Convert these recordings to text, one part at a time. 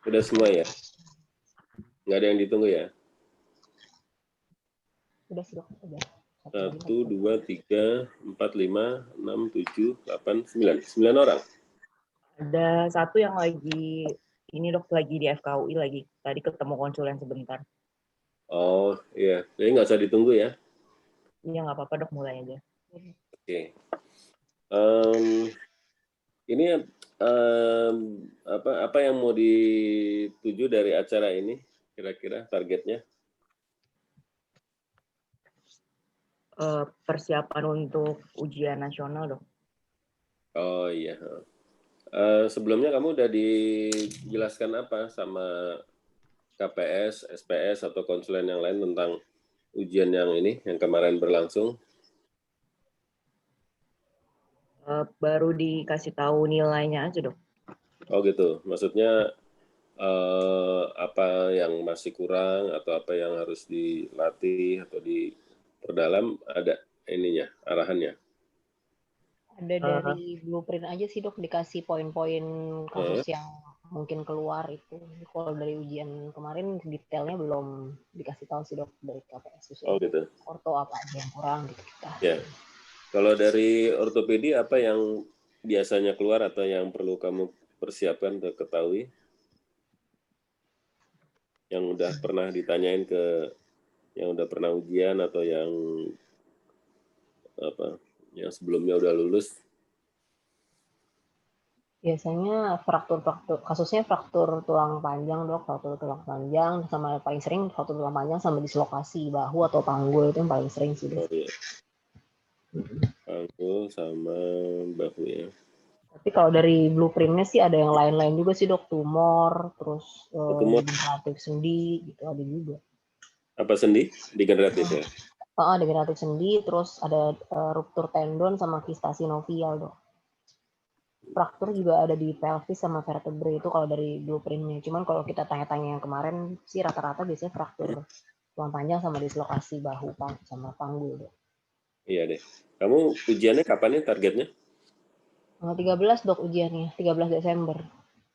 Udah semua ya? Nggak ada yang ditunggu ya? Udah sih dok, udah. 1, 2, 3, 4, 5, 6, 7, 8, 9. 9 orang. Ada satu yang lagi ini dok, lagi di FKUI lagi. Tadi ketemu konsulen sebentar. Oh iya, jadi nggak usah ditunggu ya? Iya nggak apa-apa dok, mulai aja. Oke. Ini apa yang mau dituju dari acara ini? Kira-kira targetnya? Persiapan untuk ujian nasional dok. Oh iya. Sebelumnya kamu udah dijelaskan apa sama KPS, SPS, atau konsulen yang lain tentang ujian yang ini, yang kemarin berlangsung? Baru dikasih tahu nilainya aja dok. Oh gitu, maksudnya apa yang masih kurang atau apa yang harus dilatih atau diperdalam, ada ininya, arahannya? Ada dari blueprint aja sih dok, dikasih poin-poin kasus yang mungkin keluar itu. Kalau dari ujian kemarin detailnya belum dikasih tahu sih dok dari KPS. Oh gitu. Orto apa aja yang kurang gitu kita. Ya, kalau dari ortopedi apa yang biasanya keluar atau yang perlu kamu persiapkan untuk ketahui? Yang udah pernah ditanyain ke yang udah pernah ujian atau yang apa? Yang sebelumnya udah lulus? Biasanya kasusnya fraktur tulang panjang dok, fraktur tulang panjang sama paling sering fraktur tulang panjang sama dislokasi bahu atau panggul, itu yang paling sering sih dok. Oh iya. Panggul sama bahu ya. Tapi kalau dari blueprintnya sih ada yang lain-lain juga sih dok, tumor, terus Tumor degeneratif sendi gitu ada juga. apa sendi? Degeneratif ya? Degeneratif sendi, terus ada ruptur tendon sama kista sinovial dok. Fraktur juga ada di pelvis sama vertebrae itu kalau dari blueprintnya. Cuman kalau kita tanya-tanya yang kemarin sih rata-rata biasanya fraktur tulang panjang sama dislokasi bahu sama panggul dok. Iya deh. Kamu ujiannya kapan nih targetnya? 13 dok ujiannya, 13 Desember.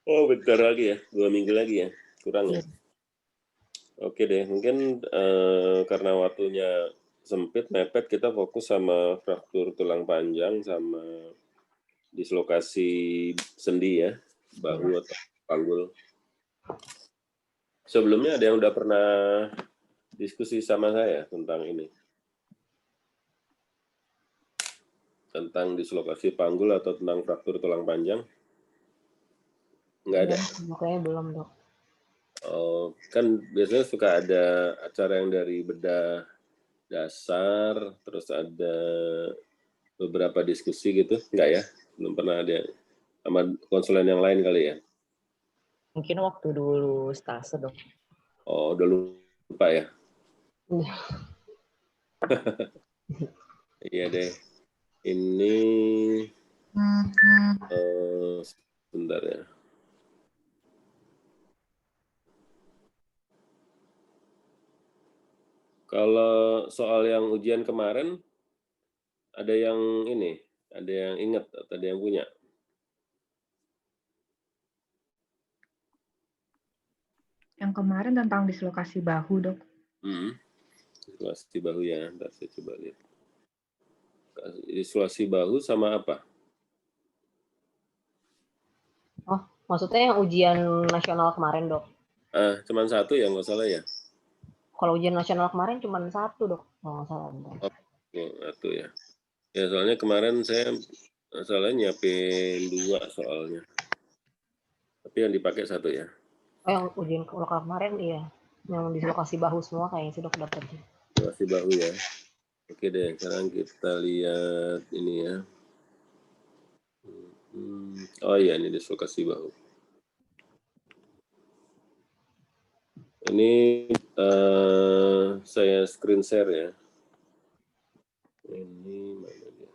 Oh bentar lagi ya, 2 minggu lagi ya, kurang ya. Iya. Oke deh, mungkin karena waktunya sempit, mepet, kita fokus sama fraktur tulang panjang sama dislokasi sendi ya, bahu atau panggul. Sebelumnya ada yang udah pernah diskusi sama saya tentang ini, tentang dislokasi panggul atau tentang fraktur tulang panjang? Nggak ada. Kayaknya belum dok. Oh, kan biasanya suka ada acara yang dari bedah dasar, terus ada beberapa diskusi gitu, enggak ya? Belum pernah ada sama konsulen yang lain kali ya? Mungkin waktu dulu stase dok. Oh, udah lupa ya? Iya deh. Ini sebentar ya. Kalau soal yang ujian kemarin, ada yang ini, ada yang ingat atau ada yang punya? Yang kemarin tentang dislokasi bahu, dok. Dislokasi bahu ya, ntar saya coba lihat. Dislokasi bahu sama apa? Oh, maksudnya yang ujian nasional kemarin dok? Cuman satu ya, nggak salah ya? Kalau ujian nasional kemarin cuma satu dok, nggak salah. Oh, satu ya. Ya soalnya kemarin saya soalnya nyiapin 2 soalnya. Tapi yang dipakai satu ya. Oh, yang ujian lokal kemarin iya, yang dislokasi bahu semua kayaknya sih dok dapetnya. Dislokasi bahu ya. Oke deh, sekarang kita lihat ini ya. Oh iya, ini dislokasi bahu. Ini saya screen share ya. Ini mana dia?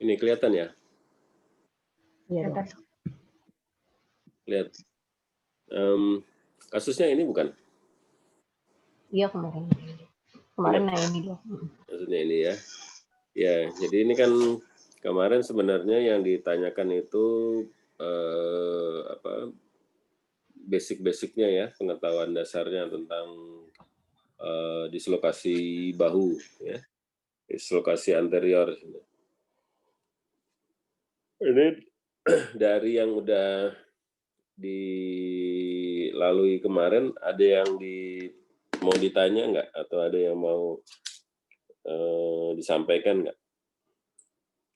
Ini kelihatan ya? Iya dok. Kelihatan. Lihat. Kasusnya ini bukan? Iya kemarin. Kemarin nah ini dok. Maksudnya ini ya. Ya, jadi ini kan kemarin sebenarnya yang ditanyakan itu basic-basicnya ya, pengetahuan dasarnya tentang dislokasi bahu, ya, dislokasi anterior. Ini dari yang udah dilalui kemarin, ada yang mau ditanya nggak? Atau ada yang mau disampaikan nggak?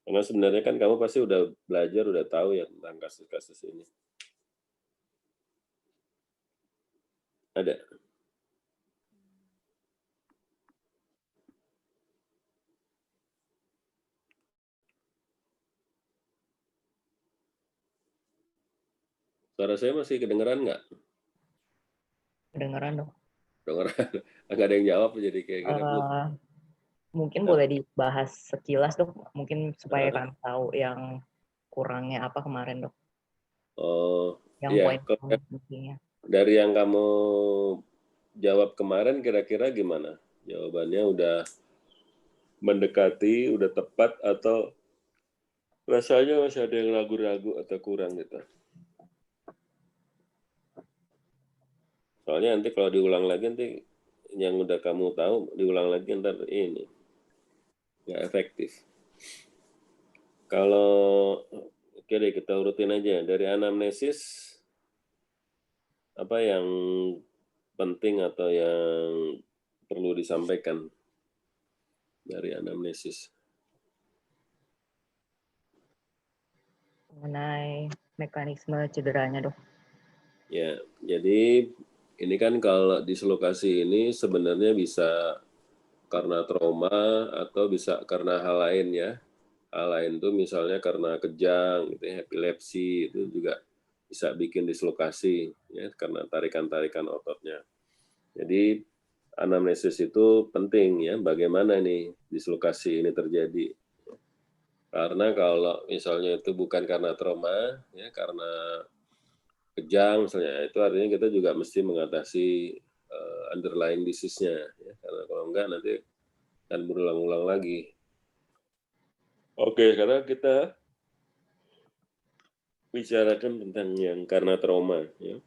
Karena sebenarnya kan kamu pasti udah belajar, udah tahu ya tentang kasus-kasus ini. Ada? Suara saya masih kedengeran nggak? Kedengeran dong. Kedengeran. Nggak ada yang jawab jadi kayak gini. Mungkin boleh dibahas sekilas dok, mungkin supaya kan tahu yang kurangnya apa kemarin dok. Oh, yang iya. poin pentingnya. Dari yang kamu jawab kemarin kira-kira gimana? Jawabannya udah mendekati, udah tepat, atau rasanya masih ada yang ragu-ragu atau kurang gitu? Soalnya nanti kalau diulang lagi, nanti yang udah kamu tahu, diulang lagi ntar ini. Nggak efektif. Kalau, oke deh kita urutin aja. Dari anamnesis, apa yang penting atau yang perlu disampaikan dari anamnesis? Mengenai mekanisme cederanya dok. Ya, jadi ini kan kalau dislokasi ini sebenarnya bisa karena trauma atau bisa karena hal lain ya. Hal lain itu misalnya karena kejang, gitu ya, epilepsi itu juga bisa bikin dislokasi ya karena tarikan-tarikan ototnya. Jadi anamnesis itu penting ya, bagaimana nih dislokasi ini terjadi. Karena kalau misalnya itu bukan karena trauma, ya karena kejang misalnya, itu artinya kita juga mesti mengatasi underlying disease-nya. Ya. Karena kalau enggak nanti akan berulang-ulang lagi. Oke, sekarang kita bicarakan tentang yang karena trauma. Ya.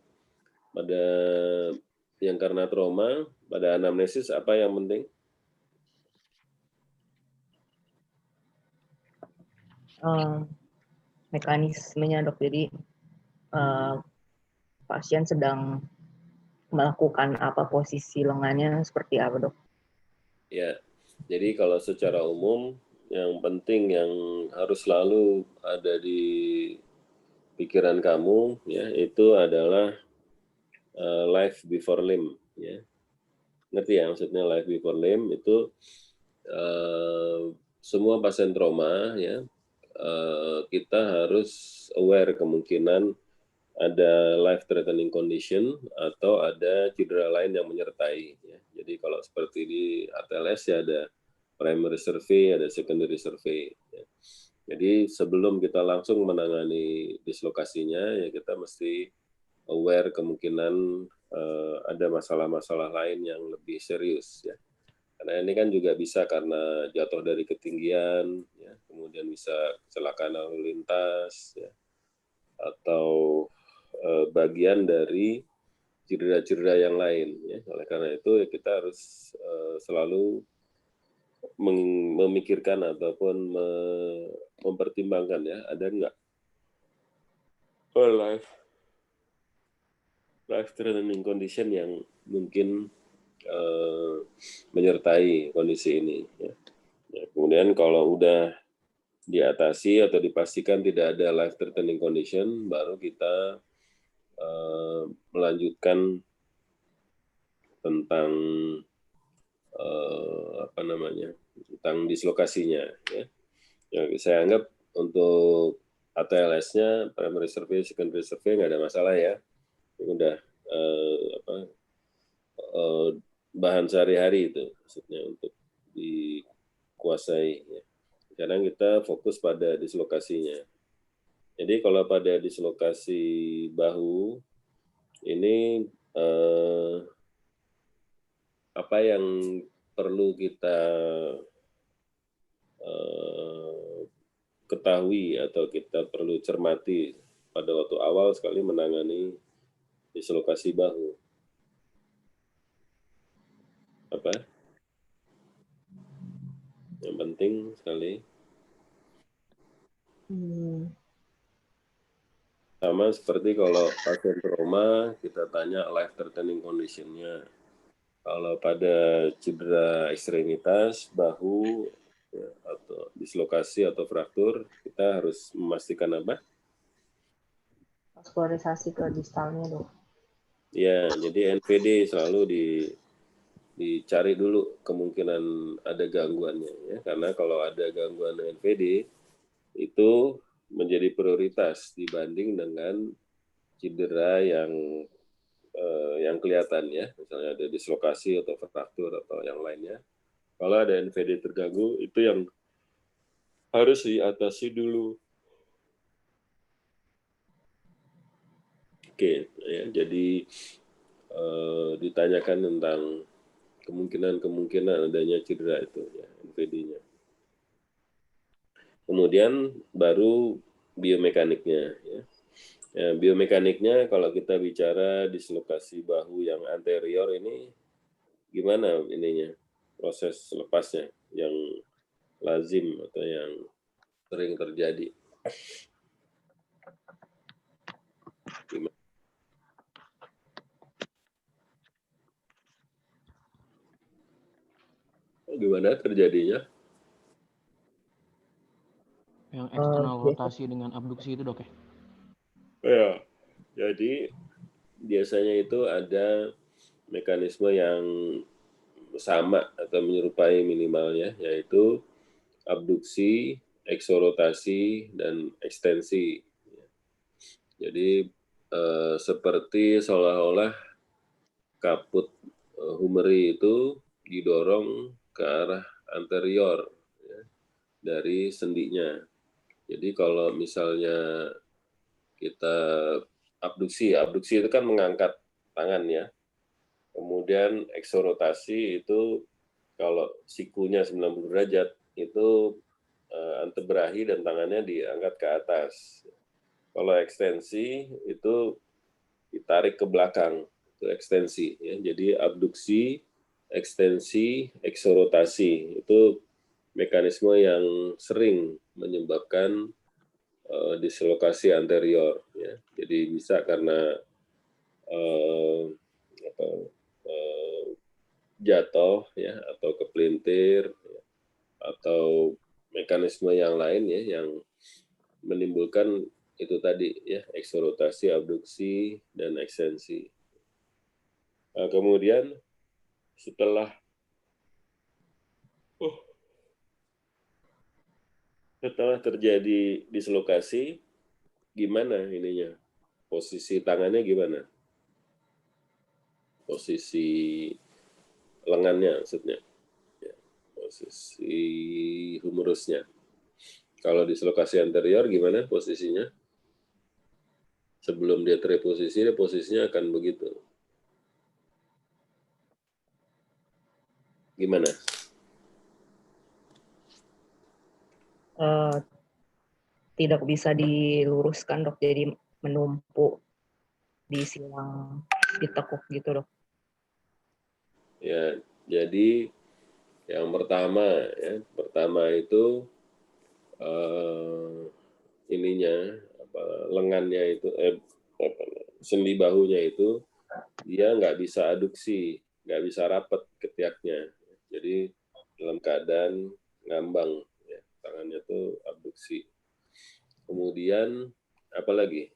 Pada yang karena trauma, pada anamnesis apa yang penting? Mekanismenya dok, jadi pasien sedang melakukan apa, posisi lengannya seperti apa dok? Ya, jadi kalau secara umum yang penting yang harus selalu ada di pikiran kamu ya itu adalah life before limb ya. Ngerti ya maksudnya life before limb itu semua pasien trauma ya kita harus aware kemungkinan ada life threatening condition atau ada cedera lain yang menyertai ya. Jadi kalau seperti di ATLS ya ada primary survey, ada secondary survey ya. Jadi sebelum kita langsung menangani dislokasinya ya kita mesti aware kemungkinan ada masalah-masalah lain yang lebih serius ya. Karena ini kan juga bisa karena jatuh dari ketinggian, ya, kemudian bisa kecelakaan lalu lintas, ya, atau bagian dari cedera-cedera yang lain. Ya. Oleh karena itu ya kita harus selalu memikirkan ataupun mempertimbangkan ya ada nggak life threatening condition yang mungkin menyertai kondisi ini. Ya. Ya, kemudian kalau udah diatasi atau dipastikan tidak ada life threatening condition, baru kita melanjutkan tentang tentang dislokasinya. Ya. Ya, saya anggap untuk ATLS-nya primary survey, secondary survey nggak ada masalah ya. Ini udah bahan sehari-hari itu maksudnya untuk dikuasai. Ya. Sekarang kita fokus pada dislokasinya. Jadi kalau pada dislokasi bahu ini apa yang perlu kita ketahui atau kita perlu cermati pada waktu awal sekali menangani dislokasi bahu. Apa? Yang penting sekali. Sama seperti kalau pasien trauma, kita tanya life threatening condition-nya. Kalau pada cedera ekstremitas, bahu, ya, atau dislokasi atau fraktur, kita harus memastikan apa? Vaskularisasi ke distalnya dong. Ya, jadi NVD selalu dicari dulu kemungkinan ada gangguannya, ya. Karena kalau ada gangguan NVD, itu menjadi prioritas dibanding dengan cedera yang kelihatan, ya, misalnya ada dislokasi atau fraktur atau yang lainnya. Kalau ada NVD terganggu, itu yang harus diatasi dulu. Oke, ya, jadi ditanyakan tentang kemungkinan adanya cedera itu, ya, NVD-nya. Kemudian baru biomekaniknya, ya. Ya, biomekaniknya kalau kita bicara dislokasi bahu yang anterior ini gimana ininya proses lepasnya yang lazim atau yang sering terjadi? Gimana terjadinya? Yang eksternal rotasi dengan abduksi itu, Dok, ya? Ya, jadi biasanya itu ada mekanisme yang sama atau menyerupai minimalnya, yaitu abduksi, eksorotasi, dan ekstensi. Jadi seperti seolah-olah kaput humeri itu didorong ke arah anterior, ya, dari sendinya. Jadi kalau misalnya kita abduksi itu kan mengangkat tangan, ya. Kemudian eksorotasi itu kalau sikunya 90 derajat itu antebrahi dan tangannya diangkat ke atas. Kalau ekstensi itu ditarik ke belakang, itu ekstensi, ya. Jadi abduksi, ekstensi, eksorotasi itu mekanisme yang sering menyebabkan dislokasi anterior, ya. Jadi bisa karena jatuh, ya, atau kepelintir, ya, atau mekanisme yang lain, ya, yang menimbulkan itu tadi, ya, eksorotasi, abduksi, dan ekstensi. Nah, kemudian setelah terjadi dislokasi, gimana ininya? Posisi tangannya gimana? Posisi lengannya maksudnya. Ya, posisi humerusnya. Kalau dislokasi anterior gimana posisinya? Sebelum dia terposisi, dia posisinya akan begitu. Gimana? Tidak bisa diluruskan, Dok, jadi menumpuk di silang ditekuk gitu, Dok. Ya, jadi yang pertama itu ininya lengannya itu sendi bahunya itu dia nggak bisa aduksi, nggak bisa rapat ketiaknya, jadi dalam keadaan ngambang, ya, tangannya tuh abduksi. Kemudian apa lagi?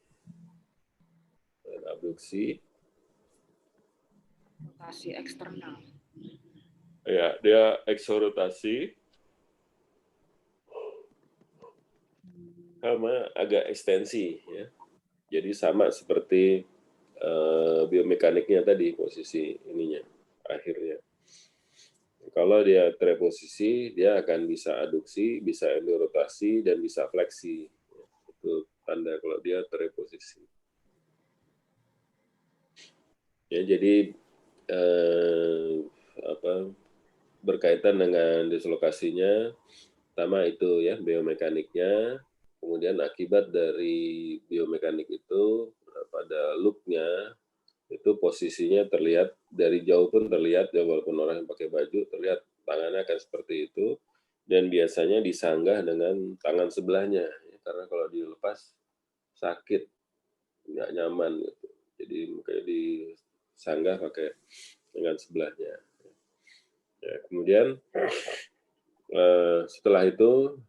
Abduksi, Rotasi eksternal. ya, dia eksorotasi sama agak ekstensi, ya. Jadi sama seperti biomekaniknya tadi, posisi ininya akhirnya. Kalau dia terposisi, dia akan bisa aduksi, bisa endorotasi, dan bisa fleksi. Itu tanda kalau dia terposisi. Ya, jadi berkaitan dengan dislokasinya, pertama itu ya biomekaniknya, kemudian akibat dari biomekanik itu pada loop-nya itu posisinya terlihat dari jauh pun terlihat ya, walaupun orang yang pakai baju terlihat tangannya akan seperti itu, dan biasanya disanggah dengan tangan sebelahnya ya, karena kalau dilepas sakit, nggak nyaman gitu. Jadi makanya disanggah pakai dengan sebelahnya. Ya, kemudian setelah itu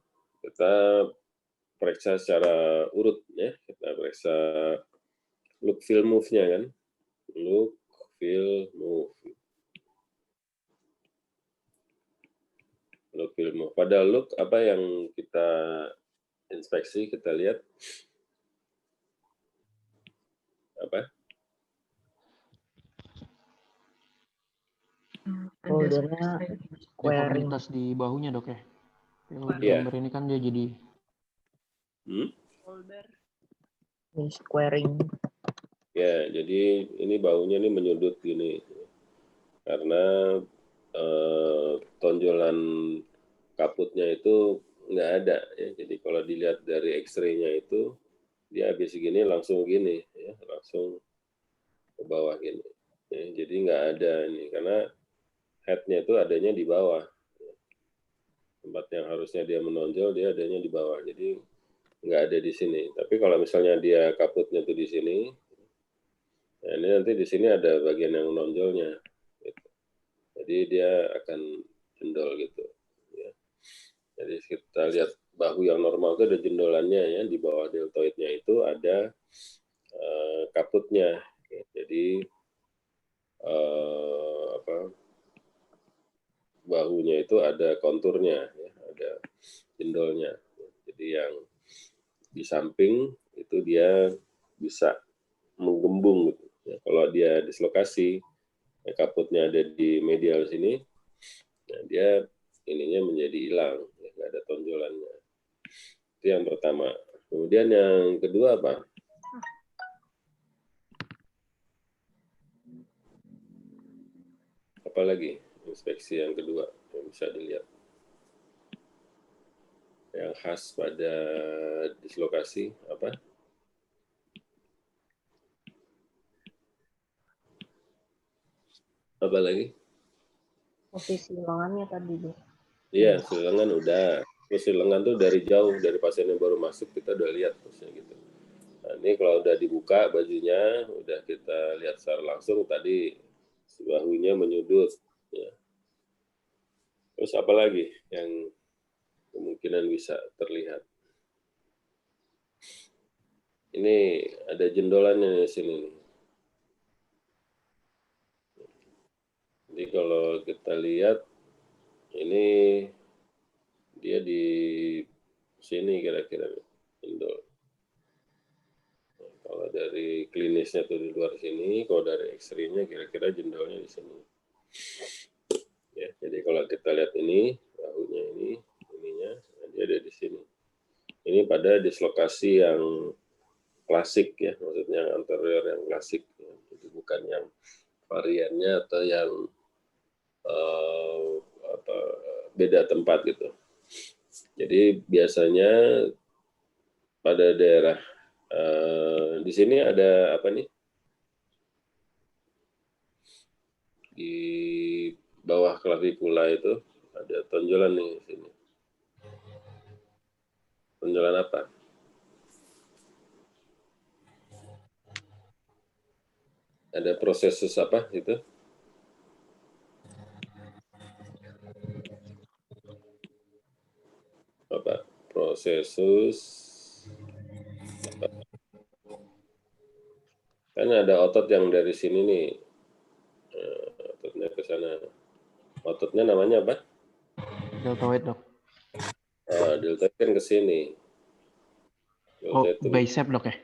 kita periksa secara urut ya, kita periksa look feel move-nya kan, look feel move, look feel move. Pada look apa yang kita inspeksi, kita lihat apa? Ada Foldernya squaring. Deformitas di bahunya dok ya. Kalau di Iya. gambar ini kan dia jadi Ini squaring. Ya, jadi ini bahunya ini menyudut gini, karena tonjolan kaputnya itu nggak ada ya. Jadi kalau dilihat dari X-ray-nya itu dia habis gini langsung gini ya, langsung ke bawah gini. Ya, jadi nggak ada ini karena head-nya itu adanya di bawah. Tempat yang harusnya dia menonjol dia adanya di bawah. Jadi nggak ada di sini. Tapi kalau misalnya dia kaputnya tuh di sini, nah ini nanti di sini ada bagian yang menonjolnya. Gitu. Jadi dia akan jendol gitu. Ya. Jadi kita lihat bahu yang normal itu ada jendolannya ya, di bawah deltoidnya itu ada kaputnya. Ya. Jadi bahunya itu ada konturnya, ya, ada jendolnya. Jadi yang di samping itu dia bisa menggembung. Gitu. Ya, kalau dia dislokasi, ya, kaputnya ada di medial sini, nah dia ininya menjadi hilang, ya, nggak ada tonjolannya. Itu yang pertama. Kemudian yang kedua apa? Apalagi inspeksi yang kedua yang bisa dilihat. Yang khas pada dislokasi apa? Apa lagi? Posisi lengannya tadi tuh. Iya, silengan udah. Terus silengan tuh dari jauh, dari pasien yang baru masuk kita udah lihat terusnya gitu. Nah, ini kalau udah dibuka bajunya, udah kita lihat secara langsung tadi bahunya menyudut. Ya. Terus apa lagi yang kemungkinan bisa terlihat? Ini ada jendolannya di sini. Jadi kalau kita lihat, ini dia di sini kira-kira jendol. Kalau dari klinisnya tuh di luar sini, kalau dari X-ray-nya kira-kira jendolnya di sini. Ya, jadi kalau kita lihat ini, bahunya ini, ininya, dia ada di sini. Ini pada dislokasi yang klasik ya, maksudnya anterior yang klasik. Ya. Jadi bukan yang variannya atau yang beda tempat gitu. Jadi biasanya pada daerah di sini ada apa nih? Di bawah klavikula itu ada tonjolan nih di sini. Tonjolan apa? Ada prosesus apa itu? Apa? Prosesus apa? Kan ada otot yang dari sini nih. Ototnya ke sana. Ototnya namanya apa? deltoid dok. Deltoid kan ke sini. Oh, Deltoid itu bicep dok ya.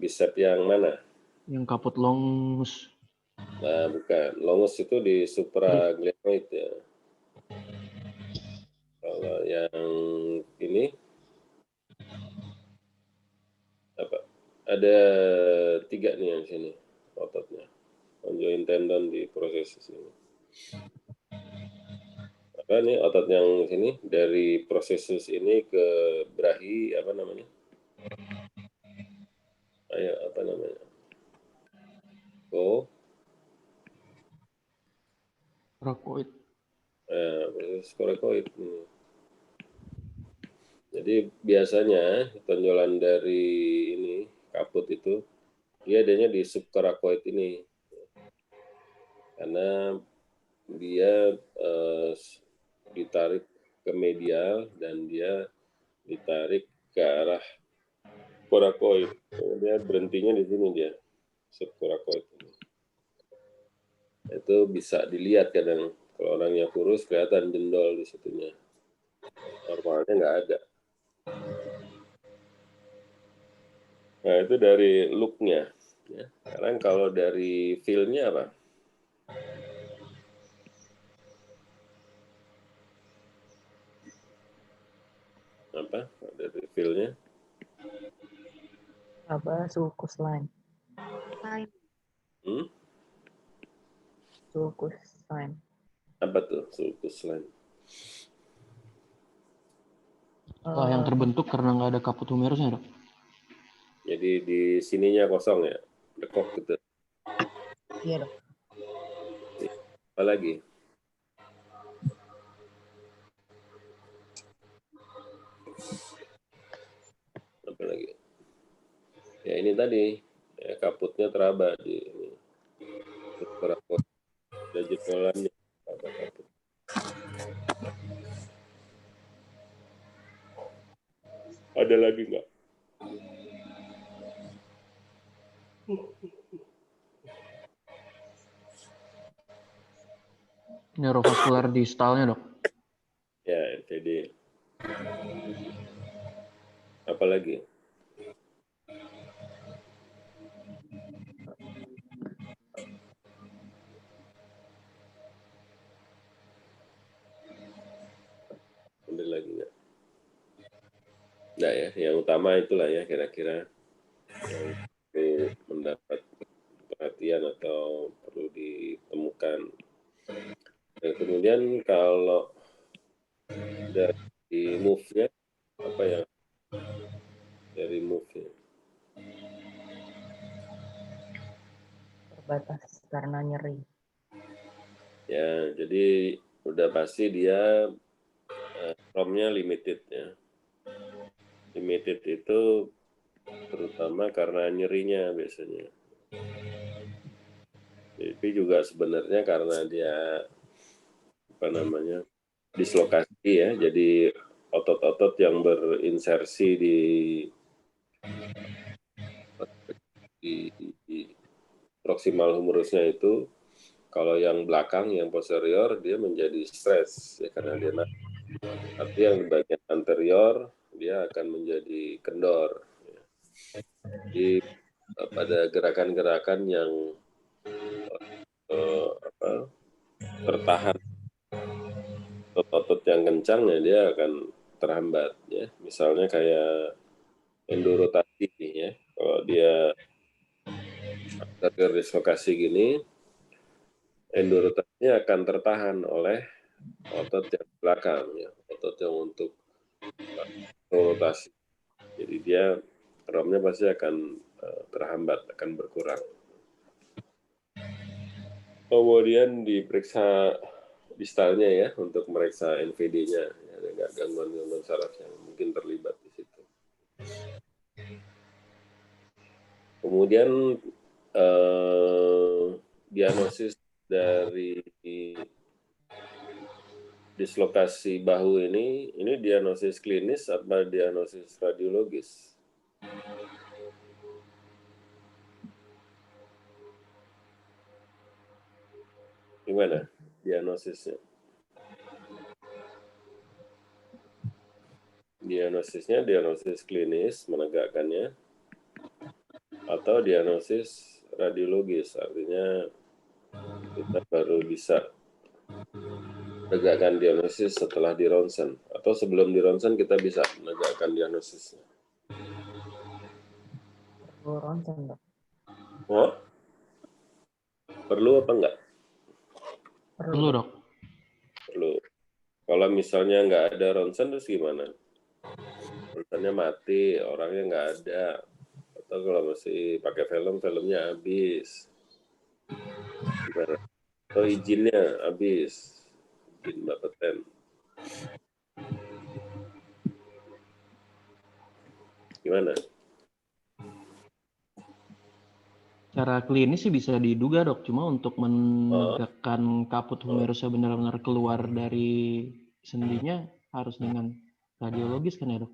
bicep yang mana? Yang kaput longus. Nah, bukan. Longus itu di supraglenoid ya. Kalau yang ini apa? Ada 3 nih yang sini. ototnya. Conjoin tendon di prosesus ini. Apa nih otot yang sini dari prosesus ini ke brachi apa namanya? Ayo apa namanya? Coracoid. Proses coracoid. Jadi biasanya tonjolan dari ini kaput itu dia adanya di subcoracoid ini karena dia ditarik ke medial dan dia ditarik ke arah coracoid. Dia berhentinya di sini dia subcoracoid. Itu bisa dilihat kadang kalau orangnya kurus kelihatan jendol di situnya. Normalnya nggak ada. Nah itu dari look-nya. Ya. Sekarang kalau dari feel-nya apa? Apa dari feel-nya? Apa sulcus line? Sulcus line. Apa tuh sulcus line? Yang terbentuk karena nggak ada kaput humerusnya, Dok. Jadi di sininya kosong ya, dekok gitu. Iya, Dok. Apa lagi? Apa lagi? Ya ini tadi ya, kaputnya teraba di ini. Ada jendolannya. Kaput. Ada lagi nggak? Neurovaskular distalnya, Dok. Ya, jadi apa lagi? Ada lagi nggak? Nah ya, yang utama itulah ya kira-kira yang perlu mendapat perhatian atau perlu ditemukan. Dan kemudian kalau dari move-nya apa yang dari move-nya? Terbatas karena nyeri. Ya, jadi udah pasti dia ROM-nya limited ya. Limited itu terutama karena nyerinya biasanya. Tapi juga sebenarnya karena dia apa namanya dislokasi ya, jadi otot-otot yang berinsersi di proximal humerusnya itu, kalau yang belakang, yang posterior, dia menjadi stres ya karena dia naik. Tapi yang di bagian anterior dia akan menjadi kendor. Jadi pada gerakan-gerakan yang tertahan otot-otot yang kencang ya dia akan terhambat ya. Misalnya kayak endorotasi ya. Kalau dia anterior dislokasi gini, endorotasinya akan tertahan oleh otot yang belakang ya, otot yang untuk rotasi. Jadi dia ROM-nya pasti akan terhambat, akan berkurang. Kemudian diperiksa distalnya ya untuk meriksa NVD-nya, ya, ada nggak gangguan-gangguan saraf yang mungkin terlibat di situ. Kemudian diagnosis dari dislokasi bahu ini diagnosis klinis apa diagnosis radiologis? Gimana diagnosisnya? Diagnosisnya diagnosis klinis menegakkannya atau diagnosis radiologis, artinya kita baru bisa menegakkan diagnosis setelah di ronsen atau sebelum di ronsen kita bisa menegakkan diagnosisnya. Perlu ronsen, Dok. Oh? Perlu apa enggak? Perlu, Dok. Perlu. Kalau misalnya nggak ada ronsen terus gimana? Ronsennya mati, orangnya nggak ada. Atau kalau masih pakai film, filmnya habis. Gimana? Atau izinnya habis. Izin Bapeten. Gimana? Secara klinis sih bisa diduga, Dok. Cuma untuk menegakkan kaput humerusnya benar-benar keluar dari sendinya harus dengan radiologis kan ya, Dok?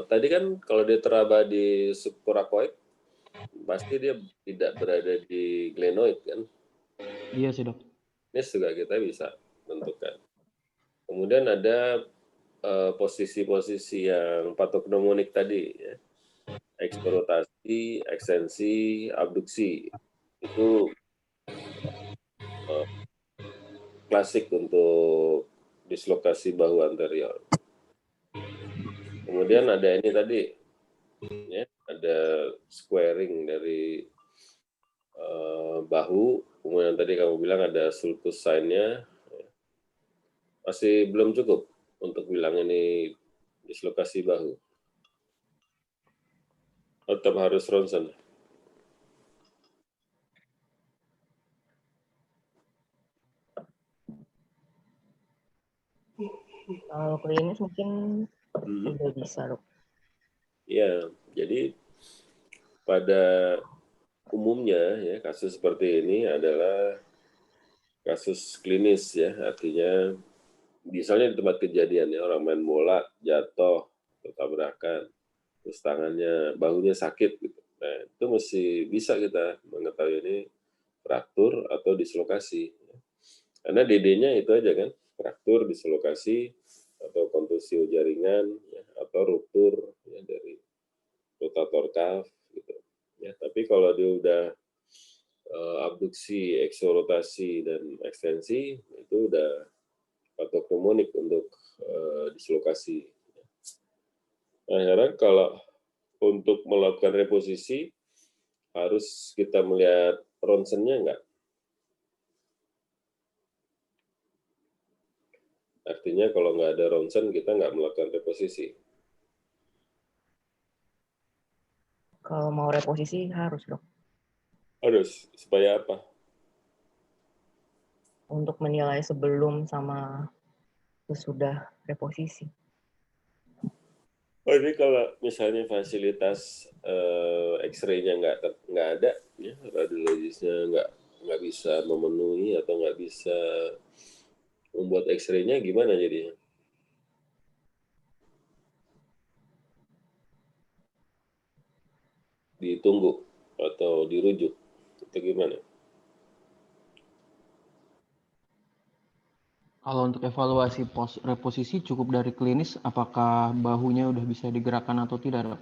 Tadi kan kalau dia teraba di subkorakoid, pasti dia tidak berada di glenoid kan? Iya sih, Dok. Ini juga kita bisa tentukan. Kemudian ada posisi-posisi yang patognomonik tadi, ya. Eksplorasi, ekstensi, abduksi. Itu klasik untuk dislokasi bahu anterior. Kemudian ada ini tadi, ya, ada squaring dari bahu. Kemudian tadi kamu bilang ada sulcus sign-nya. Masih belum cukup untuk bilang ini dislokasi bahu. Tetap harus ronsen. Kalau klinis mungkin udah bisa, Dok. Ya, jadi pada umumnya ya kasus seperti ini adalah kasus klinis ya, artinya misalnya di tempat kejadian ya orang main bola jatuh, tabrakan, terus tangannya, bahunya sakit gitu. Nah, itu mesti bisa kita mengetahui ini fraktur atau dislokasi. Karena DD-nya itu aja kan, fraktur, dislokasi, atau kontusio jaringan, ya, atau ruptur ya, dari rotator cuff gitu. Ya, tapi kalau dia udah abduksi, eksorotasi dan ekstensi itu udah patognomonik untuk dislokasi. Nah, sekarang kalau untuk melakukan reposisi harus kita melihat ronsennya enggak? Artinya kalau nggak ada ronsen kita nggak melakukan reposisi. Kalau mau reposisi harus, Dok. Harus, supaya apa? Untuk menilai sebelum sama sesudah reposisi. Oh, ini kalau misalnya fasilitas X-ray-nya nggak ada, ya, radiologisnya nggak bisa memenuhi atau nggak bisa membuat X-ray-nya gimana jadinya? Ditunggu atau dirujuk atau gimana? Kalau untuk evaluasi reposisi cukup dari klinis, apakah bahunya udah bisa digerakkan atau tidak, Dok?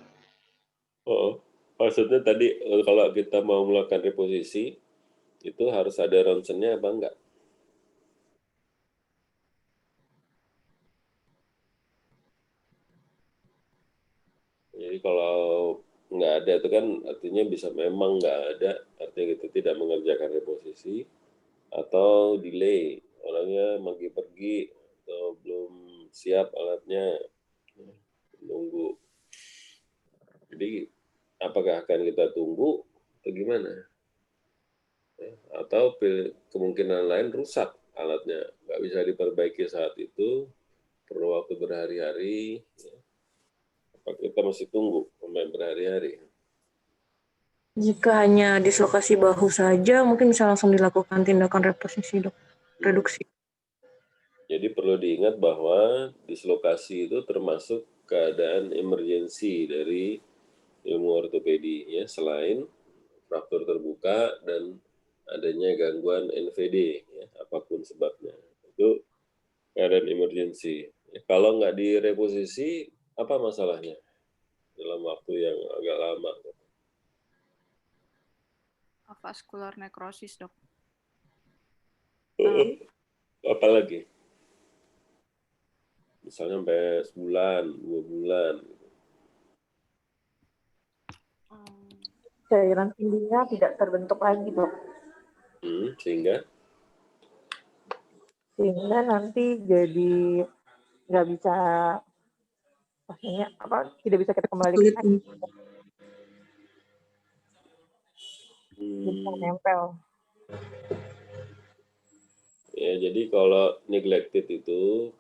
Oh, maksudnya tadi kalau kita mau melakukan reposisi itu harus ada ronsennya apa enggak? Jadi kalau nggak ada itu kan artinya bisa memang nggak ada, artinya gitu tidak mengerjakan reposisi atau delay, orangnya pergi atau belum siap alatnya, nunggu. Jadi apakah akan kita tunggu atau gimana? Atau kemungkinan lain rusak alatnya, nggak bisa diperbaiki saat itu, perlu waktu berhari-hari, apa kita masih tunggu sampai berhari-hari? Jika hanya dislokasi bahu saja, mungkin bisa langsung dilakukan tindakan reposisi, Dok. Reduksi. Jadi perlu diingat bahwa dislokasi itu termasuk keadaan emergensi dari ilmu ortopedi ya, selain fraktur terbuka dan adanya gangguan NVD ya, apapun sebabnya. Itu keadaan emergensi. Ya, kalau nggak direposisi, apa masalahnya dalam waktu yang agak lama? Vascular necrosis, Dok. Apalagi? Misalnya sampai sebulan, 2 bulan. cairan sendinya tidak terbentuk lagi, Dok. Sehingga Nanti jadi nggak bisa, maksudnya apa, tidak bisa kita kembalikan lagi. Bisa nempel. Ya, jadi kalau neglected itu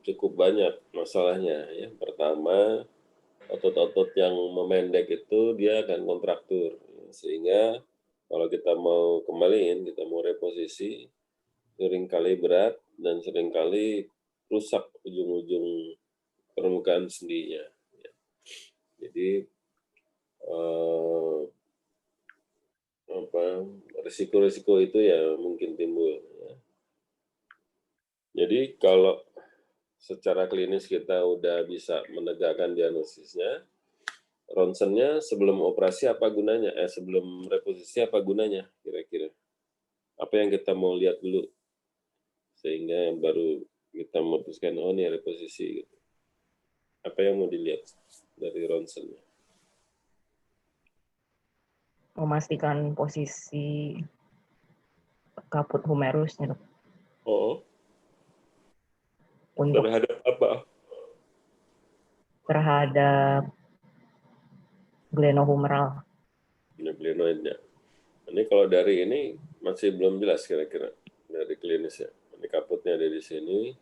cukup banyak masalahnya. Ya. Pertama, otot-otot yang memendek itu dia akan kontraktur. Sehingga kalau kita mau kembaliin, kita mau reposisi, seringkali berat dan seringkali rusak ujung-ujung permukaan sendinya. Ya. Jadi risiko-risiko itu ya mungkin timbul. Ya. Jadi kalau secara klinis kita udah bisa menegakkan diagnosisnya, ronsennya sebelum operasi apa gunanya? Sebelum reposisi apa gunanya kira-kira? Apa yang kita mau lihat dulu sehingga baru kita memutuskan oh ini reposisi gitu. Apa yang mau dilihat dari ronsennya? Memastikan posisi kaput humerusnya, Dok. Oh. Untuk Terhadap apa? Terhadap glenohumeral. Glenoidnya. Ini kalau dari ini masih belum jelas kira-kira dari klinisnya. Ini kaputnya ada di sini,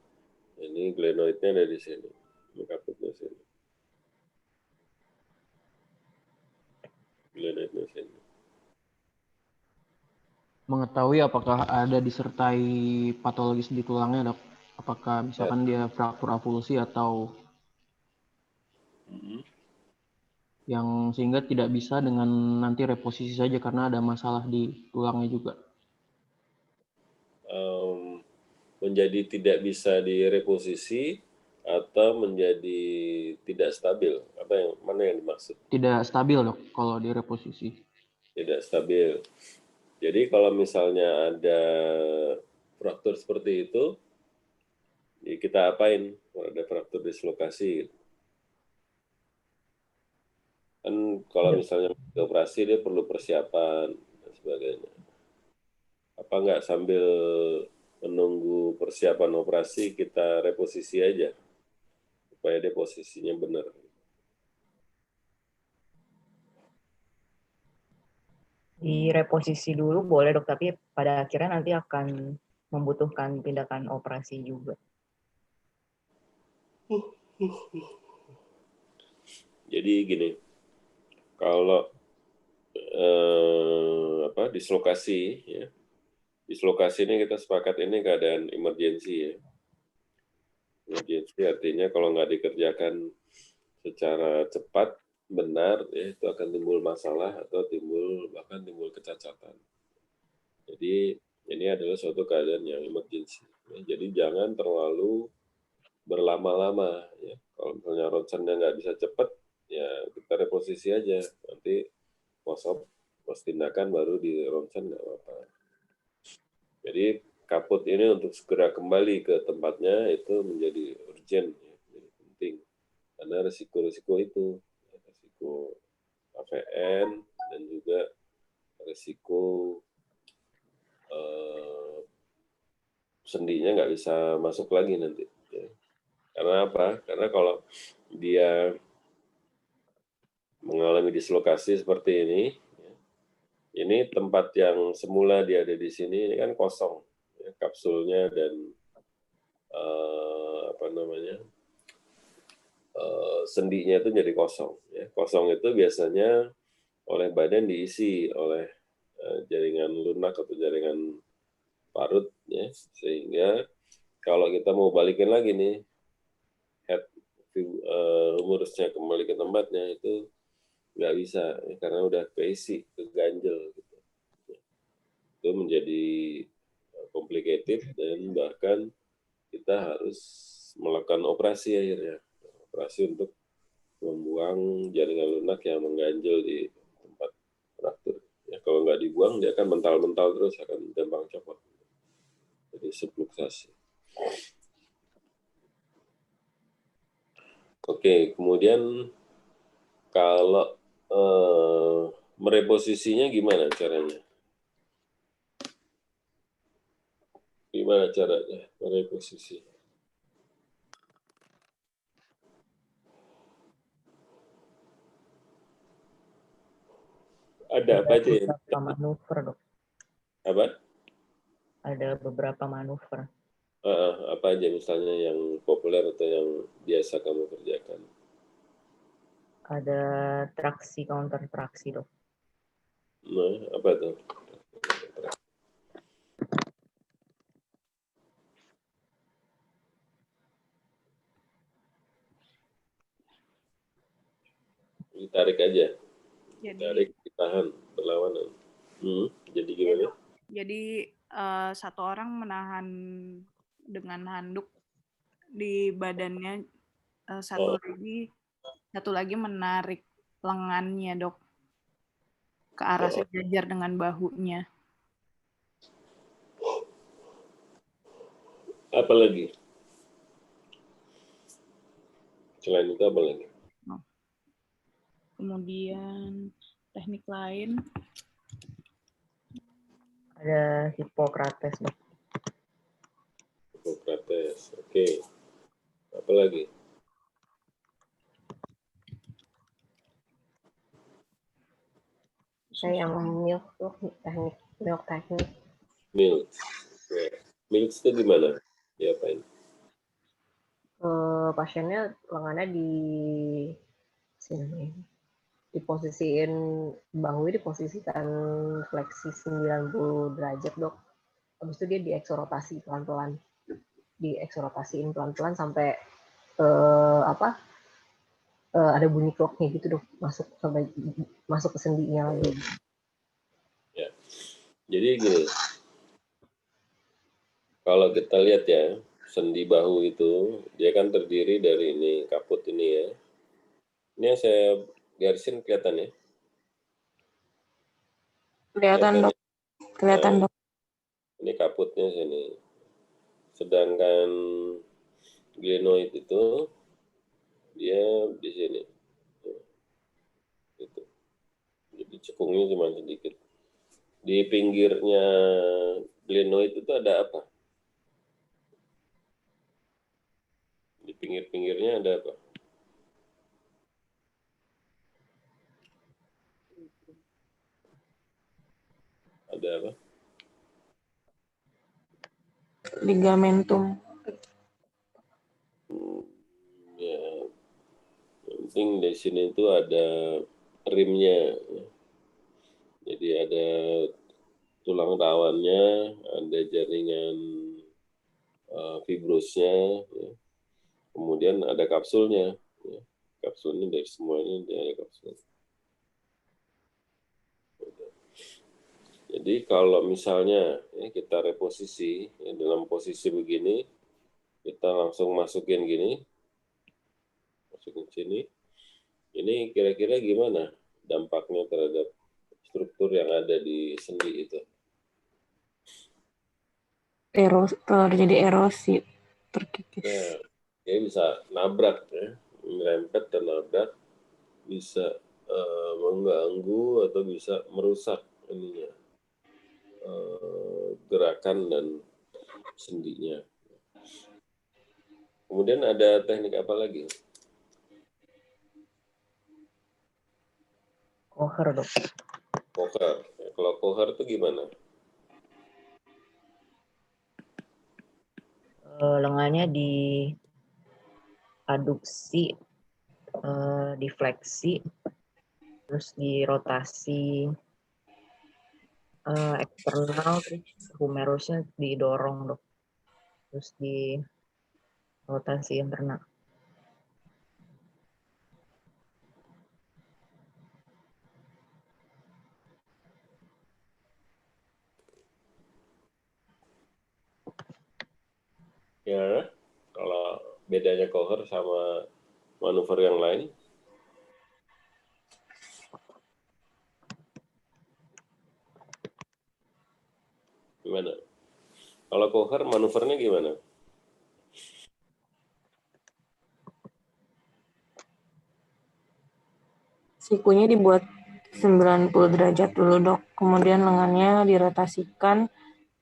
ini glenoidnya ada di sini, ini kaputnya di sini, glenoidnya di sini. Mengetahui apakah ada disertai patologis di tulangnya, Dok? Apakah misalkan dia fraktur avulsi atau yang sehingga tidak bisa dengan nanti reposisi saja karena ada masalah di tulangnya juga. Menjadi tidak bisa direposisi atau menjadi tidak stabil? Mana yang dimaksud? Tidak stabil, Dok, kalau direposisi. Tidak stabil. Jadi kalau misalnya ada fraktur seperti itu, ya kita apain kalau ada fraktur dislokasi? Kan kalau misalnya operasi dia perlu persiapan dan sebagainya. Apa nggak sambil menunggu persiapan operasi kita reposisi aja supaya dia posisinya benar. Direposisi dulu boleh, Dok, tapi pada akhirnya nanti akan membutuhkan tindakan operasi juga. Jadi gini, kalau dislokasi, ya, dislokasi ini kita sepakat ini keadaan emergensi ya. Emergensi artinya kalau nggak dikerjakan secara cepat, benar, ya itu akan timbul masalah atau bahkan timbul kecacatan. Jadi ini adalah suatu keadaan yang emergensi. Ya, jadi jangan terlalu berlama-lama. Ya. Kalau misalnya ronsennya nggak bisa cepat, ya kita reposisi aja. Nanti pos tindakan baru di ronsen nggak apa-apa. Jadi kaput ini untuk segera kembali ke tempatnya itu menjadi urgent, ya, menjadi penting. Karena risiko-risiko itu, risiko AVN dan juga risiko sendinya nggak bisa masuk lagi nanti. Ya. Karena apa? Karena kalau dia mengalami dislokasi seperti ini tempat yang semula dia ada di sini ini kan kosong, ya, kapsulnya dan sendinya itu jadi kosong. Ya. Kosong itu biasanya oleh badan diisi oleh jaringan lunak atau jaringan parut, ya, sehingga kalau kita mau balikin lagi nih head humerusnya kembali ke tempatnya itu nggak bisa ya, karena udah keisi, keganjel gitu. Itu menjadi complicated dan bahkan kita harus melakukan operasi akhirnya, operasi untuk membuang jaringan lunak yang mengganjel di tempat fraktur. Ya, kalau nggak dibuang dia akan mental-mental terus, akan gampang copot. Jadi subluxasi. Oke, kemudian kalau mereposisinya gimana caranya? Gimana caranya mereposisi? Ada apa aja ya? Beberapa manuver, Dok. Apa? Ada beberapa manuver. Apa aja misalnya yang populer atau yang biasa kamu kerjakan? Ada traksi counter traksi, Dok. Nah, apa tuh? Ditarik aja, tarik, ditahan, berlawanan. Jadi gimana? Jadi satu orang menahan dengan handuk di badannya, satu lagi menarik lengannya, Dok, ke arah sejajar dengan bahunya. Apa lagi? Selain itu apa lagi? Kemudian teknik lain, Ada Hippocrates, Dok. Hippocrates, oke. Apa lagi? Saya yang milk tuh teknik milk teknik. Milk. Ya. Milk itu gimana? Diapain? Pasiennya lengannya di sini, diposisiin bahu diposisikan fleksi 90 derajat, Dok. Habis itu dia dieksorotasi pelan-pelan, dieksorotasiin pelan-pelan sampai ada bunyi clocknya gitu, Dok, masuk ke sendinya lagi. Ya. Jadi gini, kalau kita lihat ya, sendi bahu itu dia kan terdiri dari ini kaput ini ya. Ini yang saya garisin kelihatan ya? Kelihatan, Dok. Kelihatan, Dok. Ini kaputnya sini. Sedangkan glenoid itu dia di sini. Gitu. Jadi cekungnya cuma sedikit. Di pinggirnya glenoid itu ada apa? Di pinggir-pinggirnya ada apa? Ada apa? Ligamentum. Ya, yang penting di sini itu ada rimnya. Jadi ada tulang rawannya, ada jaringan fibrosnya, ya. Kemudian ada kapsulnya. Ya. Kapsulnya dari semuanya ada kapsul. Jadi kalau misalnya ya, kita reposisi ya, dalam posisi begini, kita langsung masukin gini, masukin sini. Ini kira-kira gimana dampaknya terhadap struktur yang ada di sendi itu? Terjadi erosi, terkikis. Ya, dia bisa nabrak ya, merempet dan nabrak, bisa mengganggu atau bisa merusak ininya, gerakan dan sendinya. Kemudian ada teknik apa lagi? Koher, Dok. Koher. Ya, kalau koher itu gimana? Lengannya diaduksi, difleksi, terus dirotasi eksternal, terus humerusnya didorong, Dok. Terus dirotasi internal. Ya, kalau bedanya koher sama manuver yang lain? Gimana? Kalau koher manuvernya gimana? Sikunya dibuat 90 derajat dulu, Dok. Kemudian lengannya dirotasikan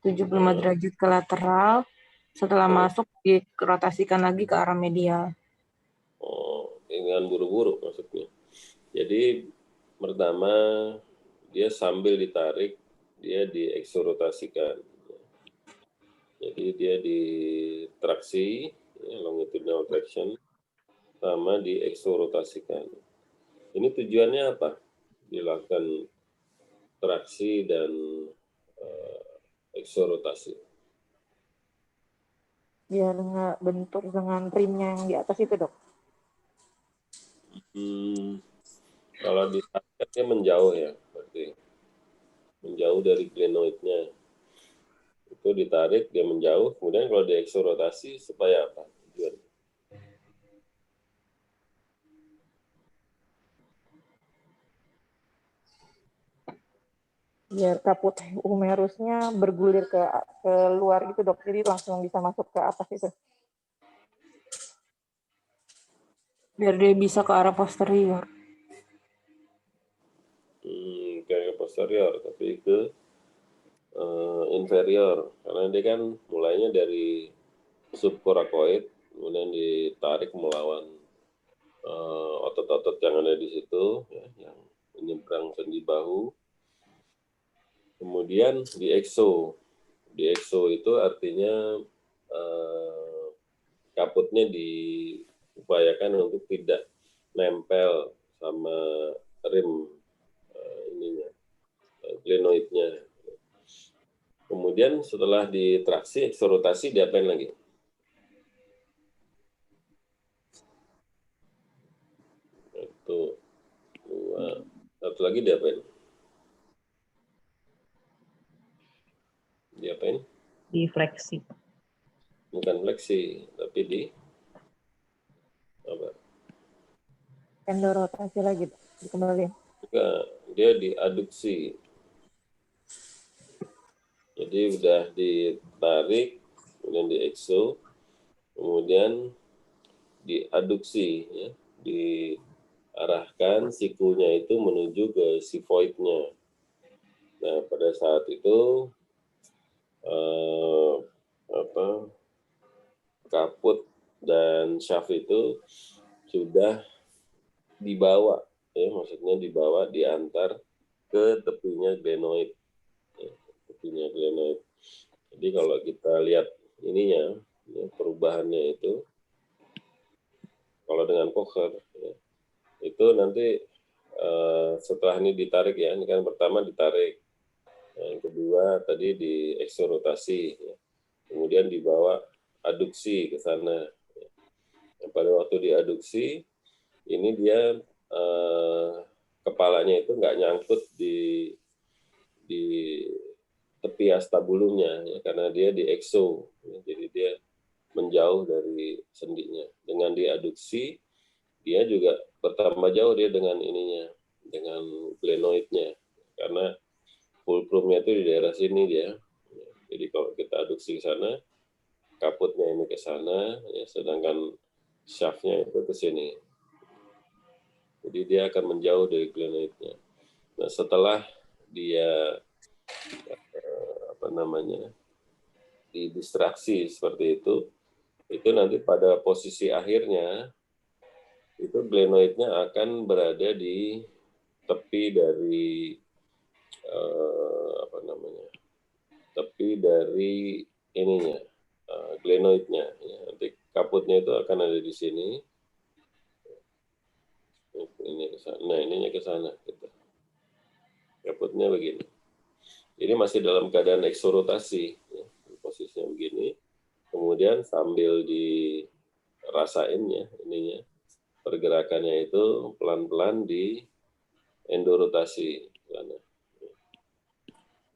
75 derajat ke lateral. Setelah masuk, dirotasikan lagi ke arah medial. Oh, dengan buru-buru maksudnya. Jadi pertama dia sambil ditarik, dia dieksorotasikan. Jadi dia ditraksi, longitudinal traction, sama dieksorotasikan. Ini tujuannya apa? Dilakukan traksi dan eksorotasi. Biar nggak bentur dengan rimnya yang di atas itu, Dok. Kalau ditarik dia menjauh ya, berarti menjauh dari glenoidnya. Itu ditarik dia menjauh, kemudian kalau dieksorotasi supaya apa? Tujuan. Biar kaput humerusnya bergulir ke luar gitu, Dok. Jadi langsung bisa masuk ke atas itu. Biar dia bisa ke arah posterior. Kayak posterior, tapi ke inferior. Karena dia kan mulainya dari subkorakoid, kemudian ditarik melawan otot-otot yang ada di situ, ya, yang menyeberang sendi bahu. Kemudian di exo. Di exo itu artinya kaputnya diupayakan untuk tidak nempel sama rim glenoidnya. Kemudian setelah ditraksi, eksorotasi, diapain lagi? Itu dua. Satu lagi diapain? Diapain? Di fleksi. Bukan fleksi, tapi di apa? Endorotasi lagi, dikembaliin. Juga dia diaduksi. Jadi udah ditarik, kemudian diekso, kemudian diaduksi, ya, diarahkan sikunya itu menuju ke sifoidnya. Nah, pada saat itu kaput dan shaft itu sudah dibawa, ya, maksudnya dibawa, diantar ke tepinya glenoid. Ya, tepinya glenoid. Jadi kalau kita lihat ininya, ya, perubahannya itu, kalau dengan Kocher, ya, itu nanti setelah ini ditarik, ya, ini kan pertama ditarik, yang kedua tadi dieksorotasi, ya, kemudian dibawa aduksi ke sana. Ya. Pada waktu diaduksi, ini dia kepalanya itu nggak nyangkut di tepi astabulumnya, ya, karena dia diekso, ya, jadi dia menjauh dari sendinya. Dengan diaduksi, dia juga bertambah jauh dia dengan ininya, dengan glenoidnya, karena fulcrumnya itu di daerah sini dia. Jadi kalau kita aduksi ke sana, kaputnya ini ke sana, ya, sedangkan shaftnya itu ke sini. Jadi dia akan menjauh dari glenoidnya. Nah, setelah dia didistraksi seperti itu nanti pada posisi akhirnya itu glenoidnya akan berada di tepi dari tepi dari ininya, glenoidnya, ya. Nanti kaputnya itu akan ada di sini. Ini ke sana. Nah, ininya ke sana gitu. Kaputnya begini. Ini masih dalam keadaan eksorotasi, ya. Posisinya begini. Kemudian sambil dirasain, ya, ininya, pergerakannya itu pelan-pelan di endorotasi.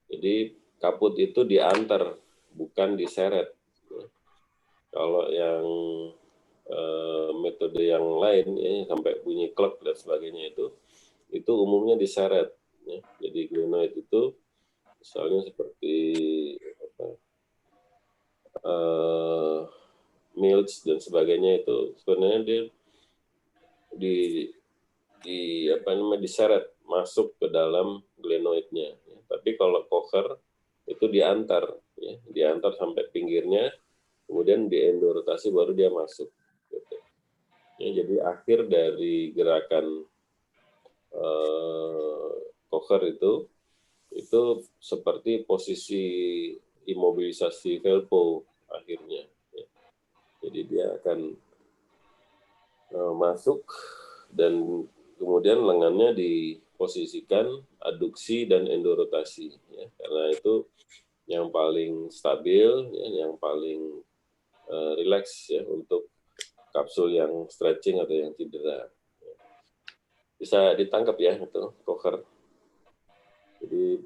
Jadi kaput itu diantar, bukan diseret. Kalau yang metode yang lain, ya, sampai bunyi klek dan sebagainya itu umumnya diseret. Ya. Jadi glenoid itu misalnya seperti Mills dan sebagainya itu sebenarnya dia diseret masuk ke dalam glenoidnya. Ya. Tapi kalau cocker itu diantar, ya, diantar sampai pinggirnya, kemudian diendorotasi baru dia masuk. Gitu. Ya, jadi akhir dari gerakan cocker itu seperti posisi imobilisasi Velpo akhirnya. Ya. Jadi dia akan masuk dan kemudian lengannya diposisikan aduksi dan endorotasi, ya, karena itu yang paling stabil, ya, yang paling rileks ya untuk kapsul yang stretching atau yang cedera. Bisa ditangkap ya itu cocker. Jadi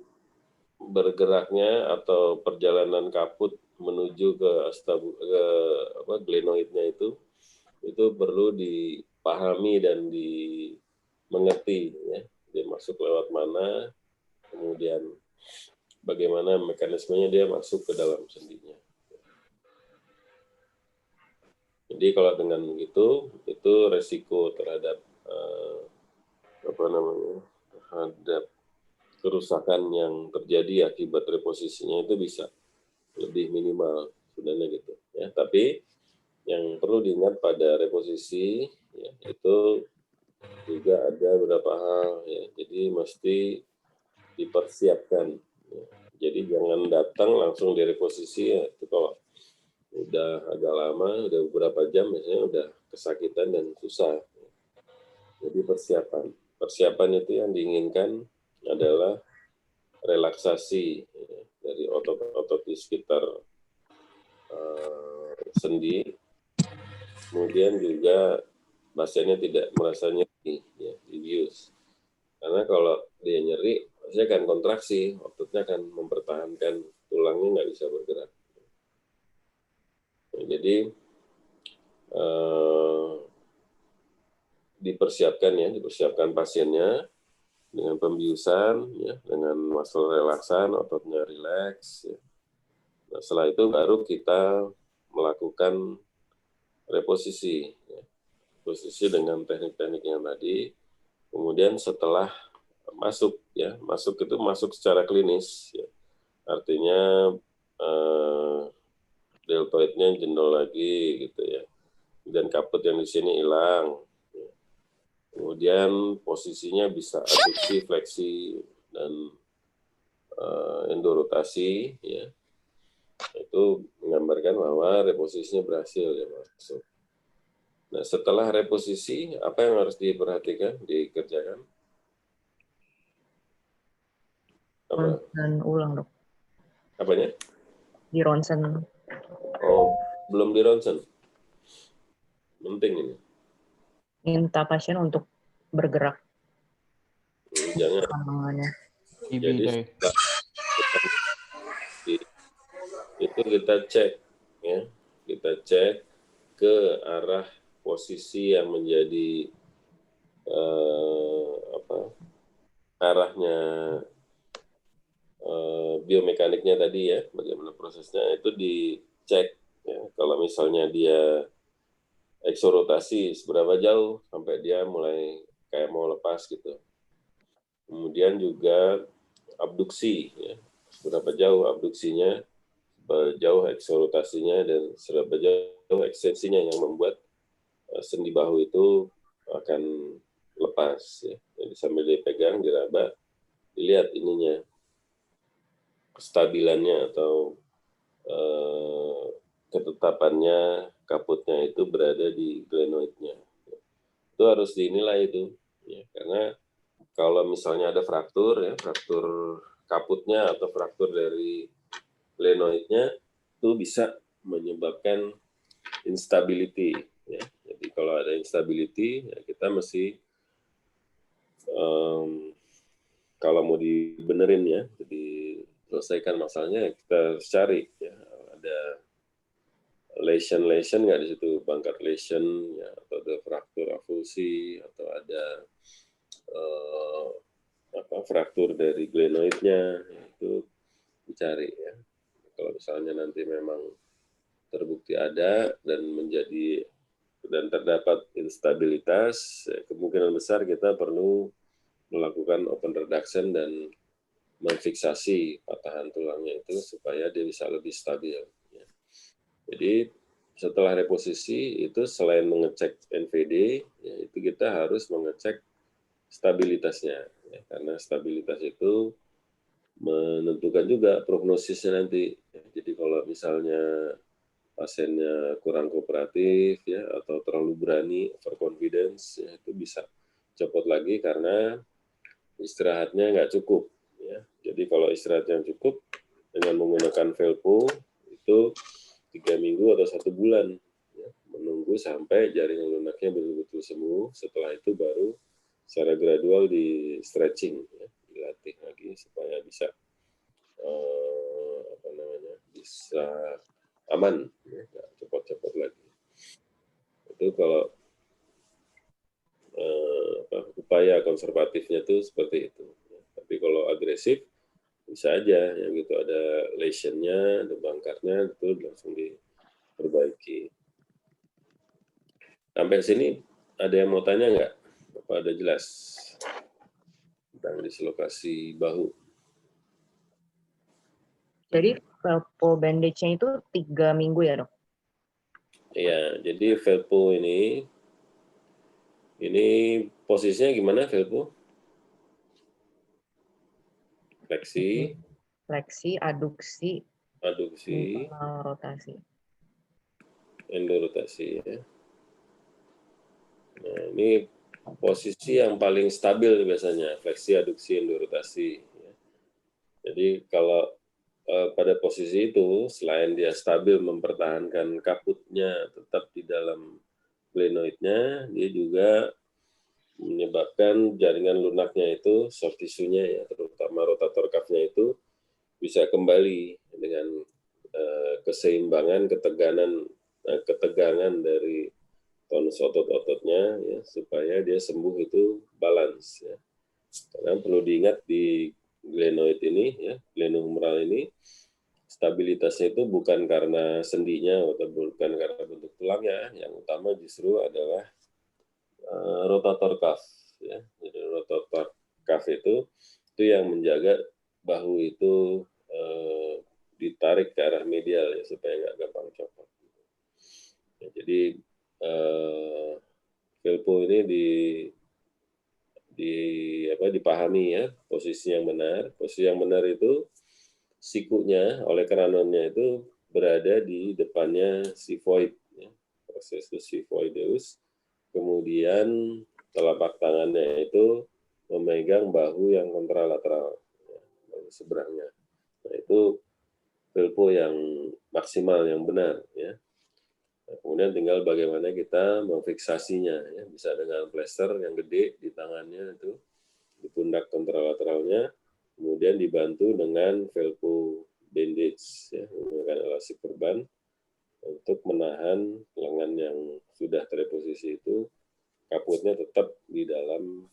bergeraknya atau perjalanan kaput menuju ke glenoidnya itu perlu dipahami dan dimengerti ya. Dia masuk lewat mana, kemudian bagaimana mekanismenya dia masuk ke dalam sendinya. Jadi kalau dengan begitu itu resiko terhadap terhadap kerusakan yang terjadi akibat reposisinya itu bisa lebih minimal sebenarnya gitu ya. Tapi yang perlu diingat pada reposisi ya, itu juga ada beberapa hal ya. Jadi mesti dipersiapkan. Ya. Jadi jangan datang langsung di reposisi ya. Itu kalau udah agak lama, udah beberapa jam biasanya udah kesakitan dan susah. Jadi persiapan itu yang diinginkan adalah relaksasi ya, dari otot-otot di sekitar sendi, kemudian juga pasiennya tidak merasa nyeri, ya, dibius. Karena kalau dia nyeri, pasti akan kontraksi, ototnya akan mempertahankan tulangnya nggak bisa bergerak. Nah, jadi dipersiapkan pasiennya dengan pembiusan, ya, dengan muscle relaksan, ototnya rileks. Ya. Nah, setelah itu baru kita melakukan reposisi, ya. Posisi dengan teknik-teknik yang tadi. Kemudian setelah masuk itu masuk secara klinis, ya. Artinya deltoidnya jendol lagi, gitu ya. Dan kaput yang di sini hilang. Kemudian posisinya bisa aduksi, fleksi, dan endorotasi, ya. Itu menggambarkan bahwa reposisinya berhasil ya masuk. Nah, setelah reposisi, apa yang harus diperhatikan, dikerjakan? Apa? Ronsen ulang, Dok. Apanya? Di ronsen. Oh, belum di ronsen. Penting ini. Minta pasien untuk bergerak. Jangan. Tangannya. Jadi itu kita cek, ya, kita cek ke arah posisi yang menjadi arahnya biomekaniknya tadi ya, bagaimana prosesnya itu dicek. Ya. Kalau misalnya dia eksorotasi seberapa jauh sampai dia mulai kayak mau lepas gitu. Kemudian juga abduksi, ya. Seberapa jauh abduksinya, seberapa jauh eksorotasinya, dan seberapa jauh ekstensinya yang membuat sendi bahu itu akan lepas. Ya. Jadi sambil dipegang, diraba, dilihat ininya, kestabilannya atau ketetapannya kaputnya itu berada di glenoidnya. Itu harus dinilai itu, ya. Karena kalau misalnya ada fraktur, ya, fraktur kaputnya atau fraktur dari glenoidnya, itu bisa menyebabkan instability. Ya. Jadi kalau ada instability, ya kita mesti kalau mau dibenerin ya, jadi selesaikan masalahnya, kita harus cari ya, ada lesion nggak di situ, bangkat lesion ya, atau ada fraktur avulsi, atau ada fraktur dari glenoidnya, itu dicari ya. Kalau misalnya nanti memang terbukti ada dan terdapat instabilitas, ya, kemungkinan besar kita perlu melakukan open reduction dan memfiksasi patahan tulangnya itu supaya dia bisa lebih stabil. Ya. Jadi setelah reposisi itu selain mengecek NVD, ya, itu kita harus mengecek stabilitasnya, ya, karena stabilitas itu menentukan juga prognosisnya nanti. Ya, jadi kalau misalnya pasiennya kurang kooperatif ya atau terlalu berani, overconfidence, ya, itu bisa copot lagi karena istirahatnya nggak cukup. Ya. Jadi kalau istirahatnya cukup dengan menggunakan Velpo itu 3 minggu atau 1 bulan, ya, menunggu sampai jaringan lunaknya betul-betul sembuh. Setelah itu baru secara gradual di stretching, ya, dilatih lagi supaya bisa bisa aman, ya, nggak copot-copot lagi. Itu kalau upaya konservatifnya itu seperti itu. Tapi kalau agresif bisa aja yang gitu ada lesionnya, ada bangkarnya itu langsung diperbaiki. Sampai sini ada yang mau tanya nggak? Apa ada jelas tentang dislokasi bahu? Jadi Velpo bandage-nya itu 3 minggu ya, Dok? Iya, jadi Velpo ini posisinya gimana Velpo? Fleksi, aduksi, rotasi. Endorotasi ya. Nah, ini posisi yang paling stabil biasanya, fleksi, aduksi, endorotasi. Ya. Jadi kalau pada posisi itu, selain dia stabil mempertahankan kaputnya tetap di dalam glenoidnya, dia juga menyebabkan jaringan lunaknya itu, soft tissue-nya ya, terutama rotator cuff-nya itu bisa kembali dengan keseimbangan, ketegangan dari tonus otot-ototnya ya, supaya dia sembuh itu balance ya. Karena perlu diingat di glenoid ini ya, glenohumeral ini stabilitasnya itu bukan karena sendinya atau bukan karena bentuk tulangnya, yang utama justru adalah rotator cuff ya. Jadi rotator cuff itu yang menjaga bahu itu ditarik ke arah medial ya supaya nggak gampang copot. Ya, jadi Velpo ini dipahami ya posisi yang benar. Posisi yang benar itu sikunya oleh kranonnya itu berada di depannya sigmoid ya. Proses sigmoideus. Kemudian telapak tangannya itu memegang bahu yang kontralateral ya, bahu seberangnya. Nah, itu Velpo yang maksimal yang benar ya. Nah, kemudian tinggal bagaimana kita memfiksasinya ya, bisa dengan plester yang gede di tangannya itu di pundak kontralateralnya, kemudian dibantu dengan Velpo bandage ya, menggunakan elastik perban untuk menahan lengan yang sudah terreposisi itu, kaputnya tetap di dalam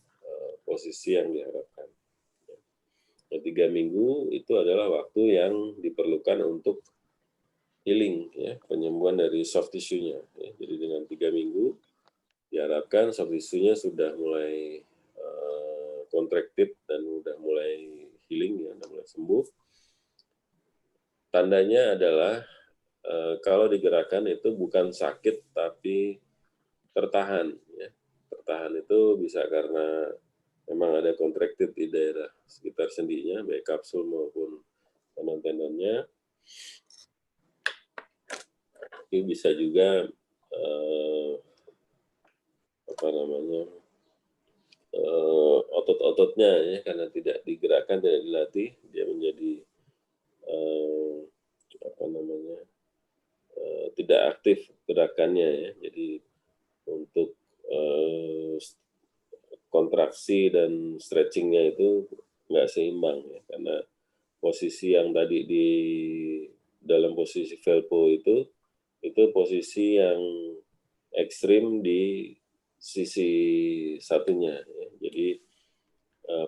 posisi yang diharapkan. Nah, 3 minggu itu adalah waktu yang diperlukan untuk healing, ya, penyembuhan dari soft tissue-nya. Ya. Jadi dengan 3 minggu diharapkan soft tissue-nya sudah mulai contracted dan sudah mulai healing, ya, sudah mulai sembuh. Tandanya adalah kalau digerakkan itu bukan sakit tapi tertahan. Ya. Tertahan itu bisa karena memang ada contracted di daerah sekitar sendinya, baik kapsul maupun tendon-tendonnya. Ini bisa juga otot-ototnya ya, karena tidak digerakkan, tidak dilatih, dia menjadi tidak aktif gerakannya ya. Jadi untuk kontraksi dan stretchingnya itu nggak seimbang ya, karena posisi yang tadi di dalam posisi Velpo itu posisi yang ekstrim di sisi satunya ya. Jadi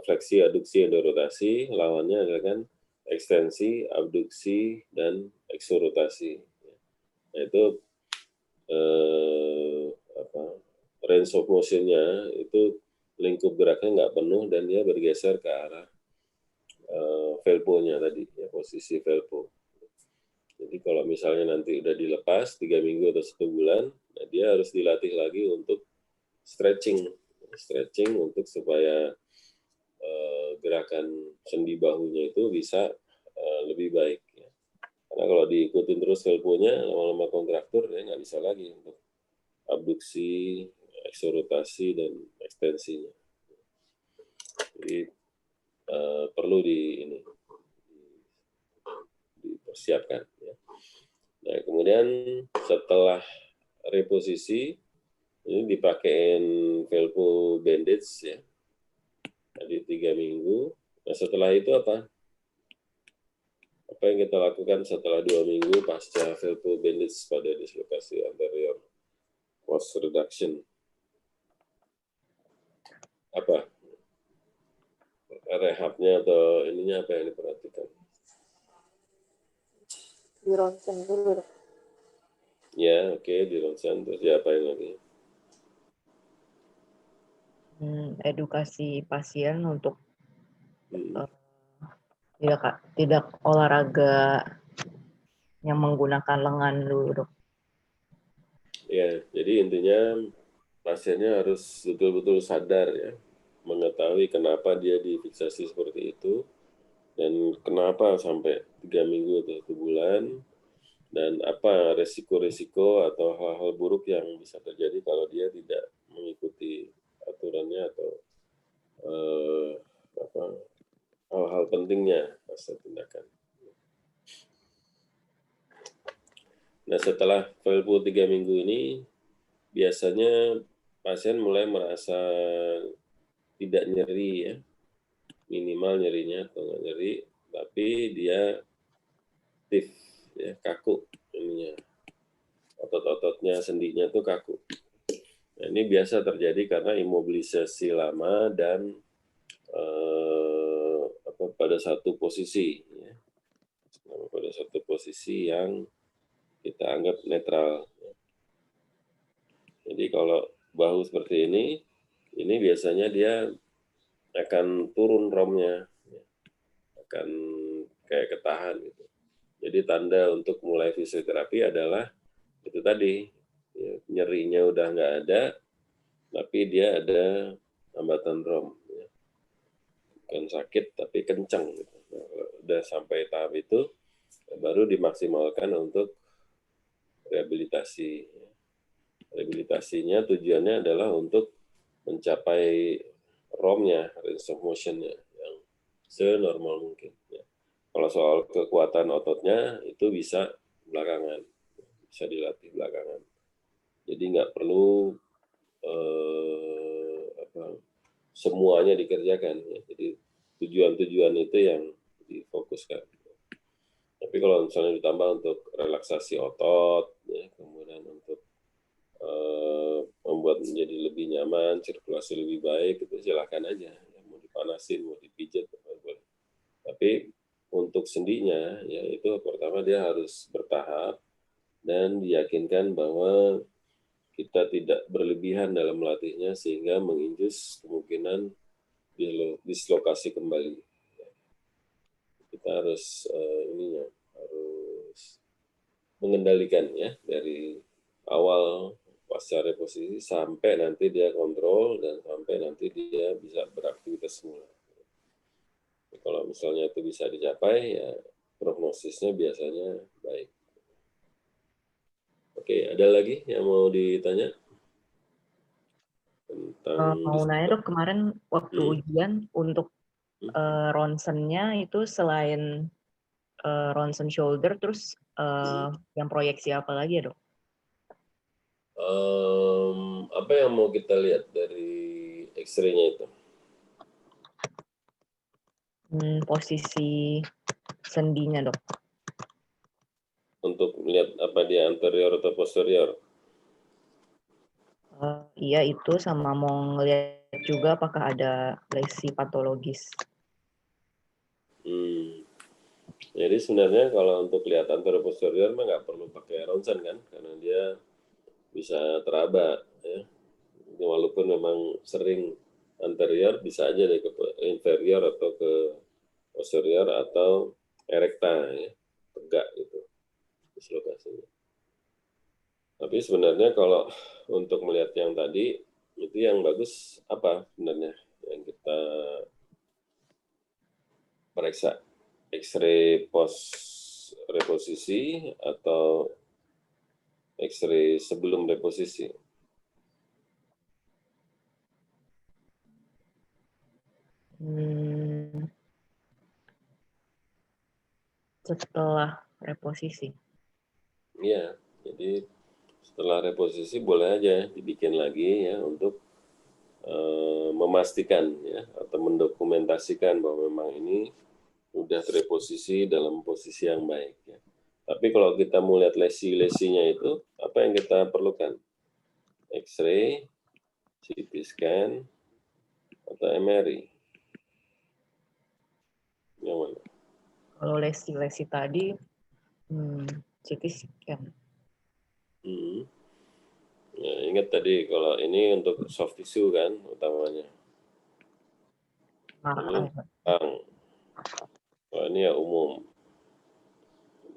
fleksi, aduksi, endorotasi, lawannya adalah kan ekstensi, abduksi, dan eksorotasi. Nah, itu range of motion-nya itu lingkup geraknya nggak penuh dan dia bergeser ke arah velpo-nya tadi, ya, posisi velpo. Jadi kalau misalnya nanti udah dilepas 3 minggu atau 1 bulan, nah dia harus dilatih lagi untuk stretching untuk supaya gerakan sendi bahunya itu bisa lebih baik. Ya. Karena kalau diikutin terus velpo-nya, lama-lama kontraktur, dia nggak bisa lagi untuk abduksi, eksorotasi, dan ekstensinya. Jadi perlu dipersiapkan. Ya. Nah, kemudian setelah reposisi, ini dipakein velpo bandage ya. Tadi 3 minggu. Nah, setelah itu apa? Apa yang kita lakukan setelah 2 minggu pasca velpo bandage pada dislokasi anterior post reduction? Apa? Rehabnya atau ininya apa yang diperhatikan? Di ronsen dulu dok. Ya, oke, di ronsen. Terus diapain lagi? Edukasi pasien untuk tidak olahraga yang menggunakan lengan dulu dok. Ya, jadi intinya pasiennya harus betul-betul sadar ya, mengetahui kenapa dia difiksasi seperti itu, dan kenapa sampai 3 minggu atau 1 bulan, dan apa resiko-resiko atau hal-hal buruk yang bisa terjadi kalau dia tidak mengikuti aturannya atau hal-hal pentingnya pasca tindakan. Nah, setelah velpo 3 minggu ini, biasanya pasien mulai merasa tidak nyeri ya, minimal nyerinya atau nggak nyeri, tapi dia stiff ya, kaku ininya, otot-ototnya, sendinya tuh kaku. Nah, ini biasa terjadi karena imobilisasi lama dan pada satu posisi ya. Pada satu posisi yang kita anggap netral. Jadi kalau bahu seperti ini biasanya dia akan turun romnya, akan kayak ketahan gitu. Jadi tanda untuk mulai fisioterapi adalah itu tadi, ya, nyerinya udah nggak ada, tapi dia ada hambatan rom. Ya. Bukan sakit, tapi kencang. Gitu. Nah, udah sampai tahap itu, baru dimaksimalkan untuk rehabilitasi. Rehabilitasinya tujuannya adalah untuk mencapai ROM-nya, range of motion-nya, yang senormal mungkin. Ya. Kalau soal kekuatan ototnya, itu bisa belakangan, bisa dilatih belakangan. Jadi nggak perlu semuanya dikerjakan. Ya. Jadi tujuan-tujuan itu yang difokuskan. Tapi kalau misalnya ditambah untuk relaksasi otot, ya, kemudian untuk membuat menjadi lebih nyaman, sirkulasi lebih baik, itu silahkan aja. Ya, mau dipanasin, mau dipijat, boleh. Tapi untuk sendinya, ya itu pertama dia harus bertahap dan diyakinkan bahwa kita tidak berlebihan dalam melatihnya sehingga menginjus kemungkinan dislokasi kembali. Kita harus harus mengendalikan ya dari awal pasca reposisi sampai nanti dia kontrol dan sampai nanti dia bisa beraktivitas semula. Kalau misalnya itu bisa dicapai, ya prognosisnya biasanya baik. Oke, ada lagi yang mau ditanya? Mau nanya dok, kemarin waktu ujian untuk ronsennya itu selain ronsen shoulder, terus yang proyeksi apa lagi ya dok? Apa yang mau kita lihat dari X-ray-nya itu? Posisi sendinya dok. Untuk melihat apa dia anterior atau posterior? Iya itu, sama mau ngelihat juga apakah ada lesi patologis. Jadi sebenarnya kalau untuk lihat anterior posterior mah nggak perlu pakai ronsen kan, karena dia bisa teraba ya. Walaupun memang sering anterior bisa aja deh ke inferior atau ke posterior atau erecta ya, tegak gitu dislokasinya. Tapi sebenarnya kalau untuk melihat yang tadi itu yang bagus apa sebenarnya yang kita periksa, X-ray post reposisi atau X-ray sebelum reposisi? Setelah reposisi. Iya, jadi setelah reposisi boleh aja dibikin lagi ya untuk memastikan ya atau mendokumentasikan bahwa memang ini udah reposisi dalam posisi yang baik ya. Tapi kalau kita mau lihat lesi-lesinya itu apa yang kita perlukan? X-ray, CT scan, atau MRI? Yang mana? Kalau lesi-lesi tadi, CT scan. Ya, ingat tadi kalau ini untuk soft tissue kan utamanya. Ini kalau ini ya umum.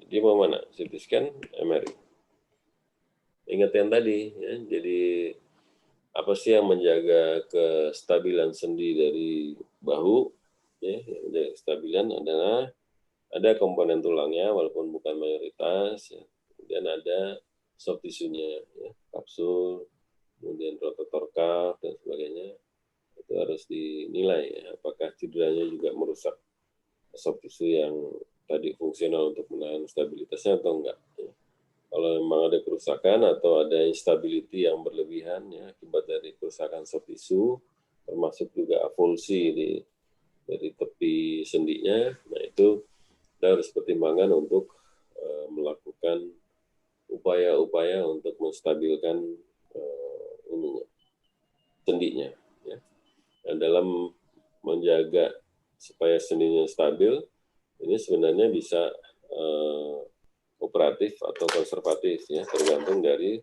Jadi mau mana? CT scan, MRI. Ingat yang tadi ya. Jadi apa sih yang menjaga kestabilan sendi dari bahu? Ya, yang menjaga kestabilan adalah ada komponen tulangnya walaupun bukan mayoritas. Ya. Kemudian ada soft tissue-nya, ya, kapsul, kemudian rotator cuff dan sebagainya. Itu harus dinilai ya, apakah cederanya juga merusak soft tissue yang tadi fungsional untuk menahan stabilitasnya atau enggak. Ya. Kalau memang ada kerusakan atau ada instability yang berlebihan ya akibat dari kerusakan soft tissue, termasuk juga avulsi dari tepi sendinya, nah itu kita harus pertimbangkan untuk melakukan upaya-upaya untuk menstabilkan sendinya. Ya. Dan dalam menjaga supaya sendinya stabil, ini sebenarnya bisa operatif atau konservatif, ya tergantung dari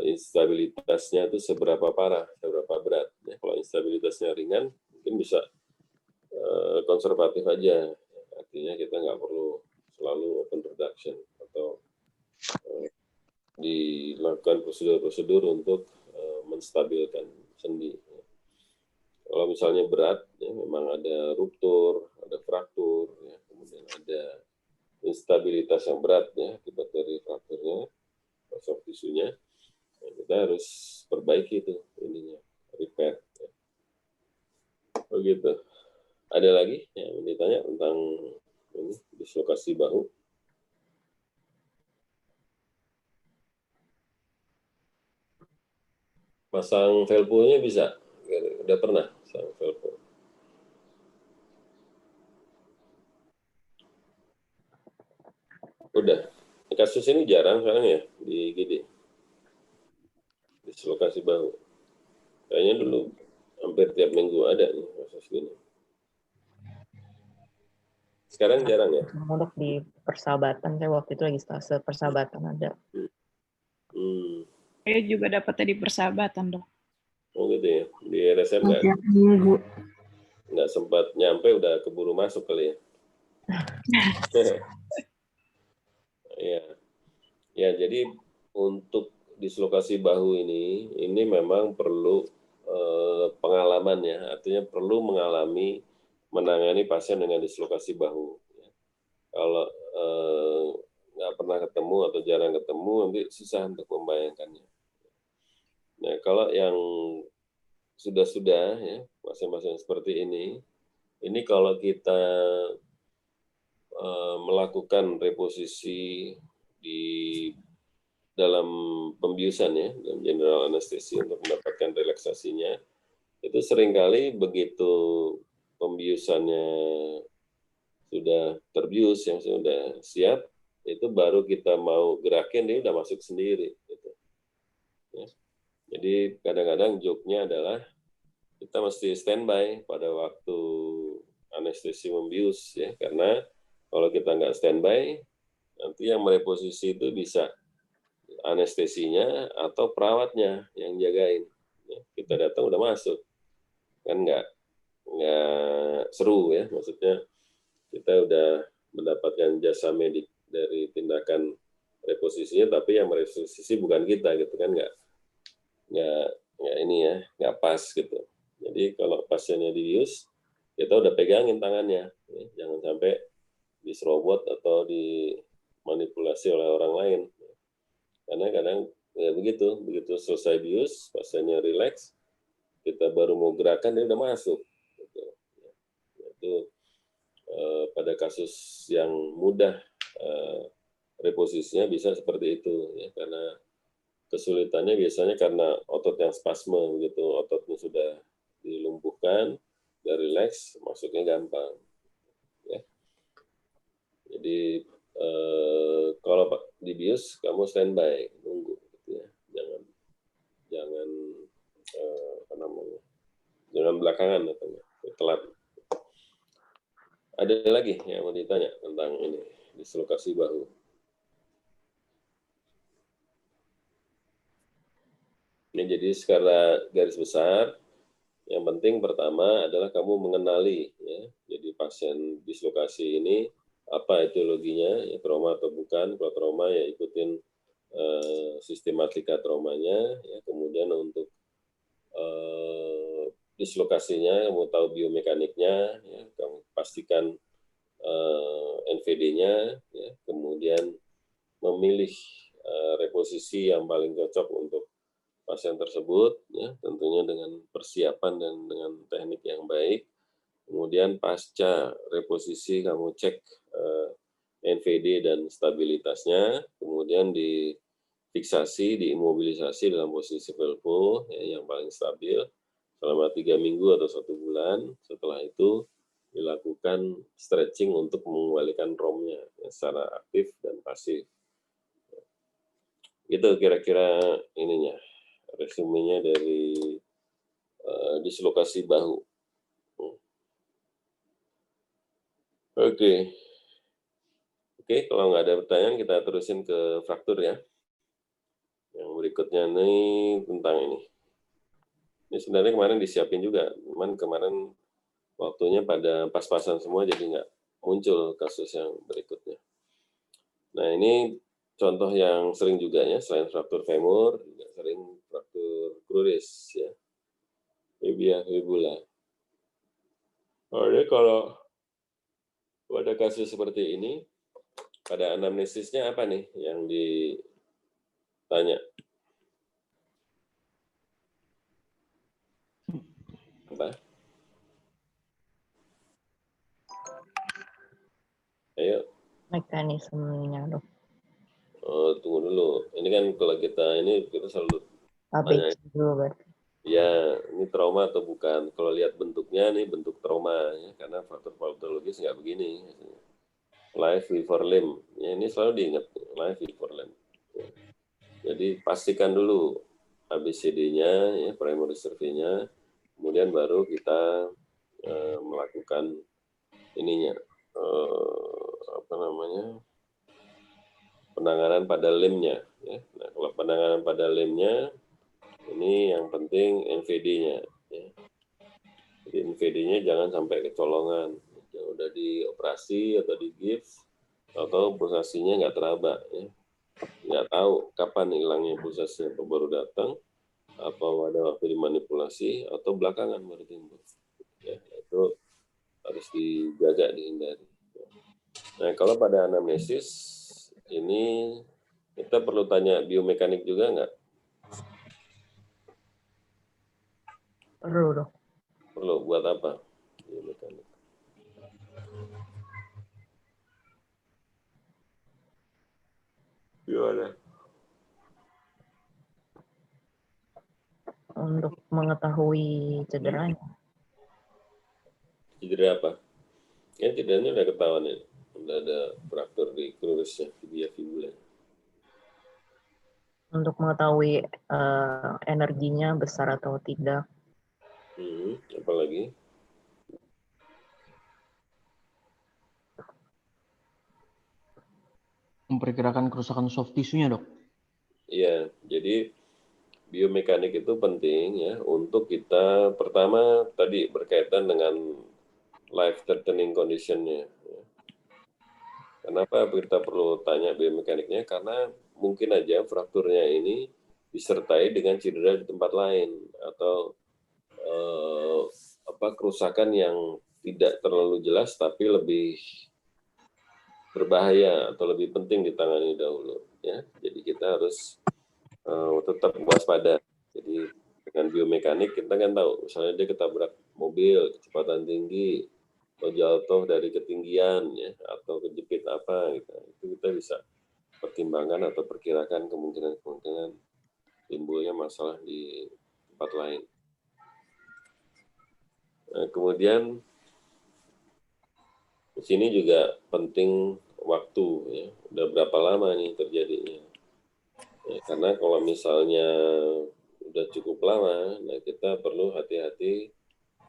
instabilitasnya itu seberapa parah, seberapa berat. Ya, kalau instabilitasnya ringan, mungkin bisa konservatif aja. Artinya kita nggak perlu selalu open reduction atau dilakukan prosedur-prosedur untuk menstabilkan sendi. Kalau misalnya berat, ya memang ada ruptur, ada fraktur, ya, kemudian ada instabilitas yang berat ya akibat dari frakturnya, soft tissue-nya, ya, kita harus perbaiki itu ininya, repair. Ya. Begitu. Ada lagi yang ditanya tentang ini dislokasi bahu? Masang velpo-nya bisa? Udah pernah pasang velpo? Udah. Kasus ini jarang sekarang ya di IGD. Dislokasi bahu. Kayaknya dulu hampir tiap minggu ada nih kasus gini. Sekarang jarang ya? Dok di persahabatan, saya waktu itu lagi stase persahabatan ada. Saya juga dapatnya di persahabatan, Dok. Oh gitu ya? Di RSM nggak sempat nyampe, udah keburu masuk kali ya? Ya. Ya, jadi untuk dislokasi bahu ini memang perlu pengalaman ya, artinya perlu menangani pasien dengan dislokasi bahu. Ya. Kalau nggak pernah ketemu atau jarang ketemu, nanti susah untuk membayangkannya. Nah, kalau yang sudah ya pasien-pasien seperti ini kalau kita melakukan reposisi di dalam pembiusan ya, dalam general anestesi untuk mendapatkan relaksasinya, itu seringkali begitu pembiusannya sudah terbius, yang sudah siap, itu baru kita mau gerakin, dia udah masuk sendiri. Gitu. Ya. Jadi kadang-kadang joke-nya adalah kita mesti standby pada waktu anestesi membius, ya, karena kalau kita nggak standby, nanti yang mereposisi itu bisa anestesinya atau perawatnya yang jagain. Ya, kita datang udah masuk. kan nggak seru ya, maksudnya kita udah mendapatkan jasa medik dari tindakan reposisinya, tapi yang mereposisi bukan kita gitu kan, nggak ini ya, nggak pas gitu. Jadi kalau pasiennya dibius, kita udah pegangin tangannya, ya. Jangan sampai diserobot atau dimanipulasi oleh orang lain. Karena kadang ya begitu selesai bius, pasiennya rileks, kita baru mau gerakan dia udah masuk. Gitu. Itu pada kasus yang mudah reposisinya bisa seperti itu ya, karena kesulitannya biasanya karena otot yang spasme begitu, ototnya sudah dilumpuhkan, udah rileks, masuknya gampang. Ya. Jadi kalau dibius kamu standby, nunggu gitu ya. Jangan belakangan katanya, telat. Ada lagi yang mau ditanya tentang ini, dislokasi bahu? Ini jadi secara garis besar, yang penting pertama adalah kamu mengenali, ya. Jadi pasien dislokasi ini apa etiologinya, ya, trauma atau bukan. Kalau trauma ya ikutin sistematika traumanya, ya. Kemudian untuk dislokasinya, kamu tahu biomekaniknya, ya. Kamu pastikan NVD-nya, ya. Kemudian memilih reposisi yang paling cocok untuk pasien tersebut, ya, tentunya dengan persiapan dan dengan teknik yang baik. Kemudian pasca reposisi kamu cek NVD dan stabilitasnya, kemudian difiksasi, diimobilisasi dalam posisi velpo, ya, yang paling stabil selama 3 minggu atau 1 bulan. Setelah itu dilakukan stretching untuk mengembalikan ROM-nya, ya, secara aktif dan pasif. Itu kira-kira ininya, resumenya dari dislokasi bahu. Oke, kalau nggak ada pertanyaan kita terusin ke fraktur ya. Yang berikutnya nih tentang ini. Ini sebenarnya kemarin disiapin juga, cuman kemarin waktunya pada pas-pasan semua jadi nggak muncul kasus yang berikutnya. Nah ini contoh yang sering juga ya, selain fraktur femur, juga sering fraktur kruris ya. Tibia fibula. Jadi kalau pada kasus seperti ini, pada anamnesisnya apa nih yang ditanya? Apa? Ayo. Mekanismenya, Dok. Oh, tunggu dulu. Ini kan kalau kita selalu tanya. Dulu, berarti. Ya, ini trauma atau bukan? Kalau lihat bentuknya, nih bentuk trauma, ya, karena faktor patologis nggak begini. Life before limb, ya, ini selalu diingat, life before limb. Ya. Jadi pastikan dulu ABCD-nya, ya, primary survey-nya, kemudian baru kita melakukan ininya, penanganan pada limb-nya. Ya. Nah, kalau penanganan pada limb-nya, ini yang penting NVD-nya. Ya. Jadi NVD-nya jangan sampai kecolongan. Yang udah dioperasi atau di gips, atau pulsasinya nggak teraba. Ya. Nggak tahu kapan hilangnya pulsasinya, apa baru datang, apa pada waktu dimanipulasi, atau belakangan baru timbul. Ya, itu harus dijaga, dihindari. Nah, kalau pada anamnesis, ini kita perlu tanya biomekanik juga nggak? Perlu, Dok. Perlu, buat apa biomekanik? Gimana? Untuk mengetahui cederanya. Cedera apa? Ya, cederanya udah ketahuan ya. Udah ada fraktur di krurisnya, tibia fibula. Untuk mengetahui energinya besar atau tidak. Apa lagi? Memperkirakan kerusakan soft tissue-nya, Dok. Iya, jadi biomekanik itu penting ya untuk kita pertama tadi berkaitan dengan life threatening condition-nya. Kenapa kita perlu tanya biomekaniknya? Karena mungkin aja frakturnya ini disertai dengan cedera di tempat lain atau kerusakan yang tidak terlalu jelas tapi lebih berbahaya atau lebih penting ditangani dahulu. Ya, jadi kita harus tetap waspada. Jadi dengan biomekanik kita kan tahu, misalnya dia ketabrak mobil kecepatan tinggi, atau jatuh dari ketinggian, ya, atau kejepit apa, gitu. Itu kita bisa pertimbangkan atau perkirakan kemungkinan timbulnya masalah di tempat lain. Nah, kemudian di sini juga penting waktu, ya. Udah berapa lama nih terjadinya? Ya, karena kalau misalnya udah cukup lama, nah kita perlu hati-hati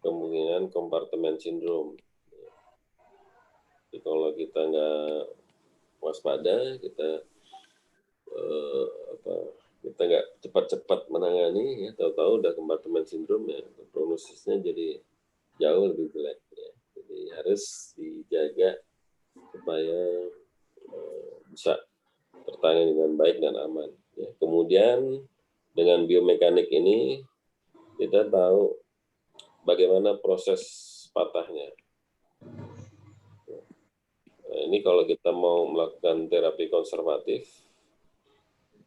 kemungkinan kompartemen sindrom. Jadi kalau kita nggak waspada, kita nggak cepat-cepat menangani, ya, tahu-tahu udah kompartemen sindrom, ya, prognosisnya jadi jauh lebih jelek. Ya. Jadi harus dijaga supaya bisa tertangani dengan baik dan aman. Ya. Kemudian dengan biomekanik ini kita tahu bagaimana proses patahnya. Nah, ini kalau kita mau melakukan terapi konservatif,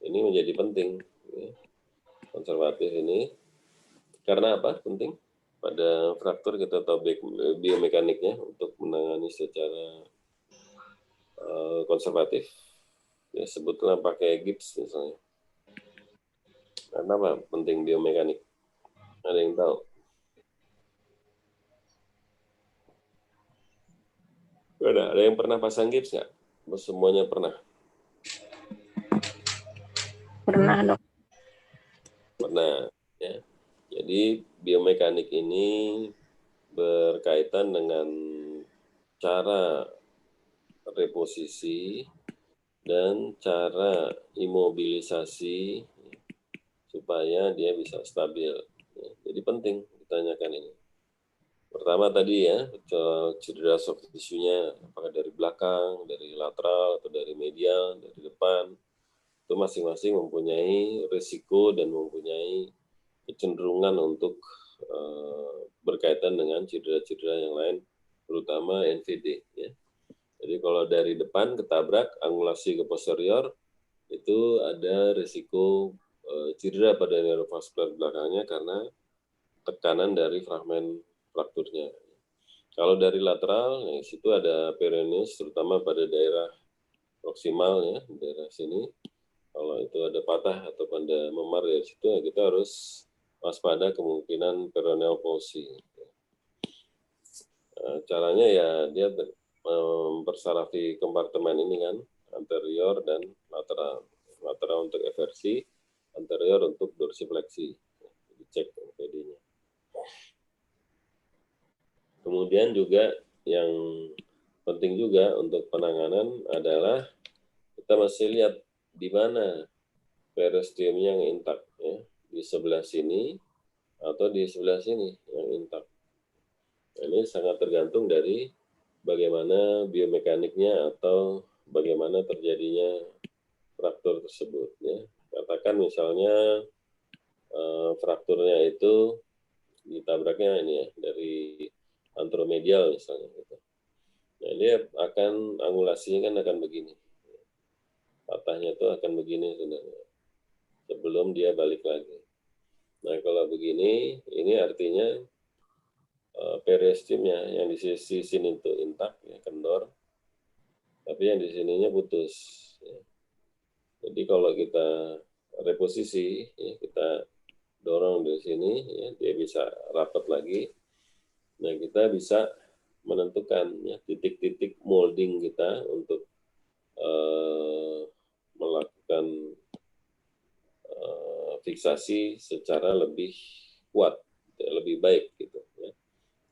ini menjadi penting. Ya. Konservatif ini karena apa? Penting pada fraktur kita tahu biomekaniknya untuk menangani secara konservatif. Ya, sebutlah pakai gips misalnya. Karena apa? Penting biomekanik. Ada yang tahu? Ada yang pernah pasang gips nggak? Semuanya pernah? Pernah, Dok. Pernah. Ya. Jadi biomekanik ini berkaitan dengan cara reposisi dan cara imobilisasi supaya dia bisa stabil. Ya, jadi penting ditanyakan ini. Pertama tadi ya, cedera soft tissue-nya apakah dari belakang, dari lateral, atau dari medial, dari depan. Itu masing-masing mempunyai risiko dan mempunyai kecenderungan untuk berkaitan dengan cedera-cedera yang lain, terutama NVD. Ya. Jadi kalau dari depan ketabrak, angulasi ke posterior, itu ada risiko cedera pada neurovaskular belakangnya karena tekanan dari fragmen frakturnya. Kalau dari lateral, ya, situ ada peroneus, terutama pada daerah proksimal, ya, daerah sini. Kalau itu ada patah atau pada memar dari situ, ya, kita harus waspada kemungkinan peroneal palsy. Caranya ya dia mempersarafi kompartemen ini kan, anterior dan lateral. Lateral untuk eversi, anterior untuk dorsifleksi. Dicek PD-nya. Kemudian juga yang penting juga untuk penanganan adalah kita masih lihat di mana periosteumnya yang intak, ya, di sebelah sini atau di sebelah sini yang intak. Ini sangat tergantung dari bagaimana biomekaniknya atau bagaimana terjadinya fraktur tersebut. Ya. Katakan misalnya frakturnya itu ditabraknya ini ya dari anteromedial misalnya. Gitu. Nah, dia akan angulasinya kan akan begini. Patahnya itu akan begini sebenarnya. Sebelum dia balik lagi. Nah, kalau begini, ini artinya periosteumnya yang di sisi sini itu intak, ya, kendor, tapi yang di sininya putus. Ya. Jadi kalau kita reposisi, ya, kita dorong dari sini, ya, dia bisa rapat lagi. Nah, kita bisa menentukan ya, titik-titik molding kita untuk melakukan fiksasi secara lebih kuat, ya, lebih baik gitu. Ya.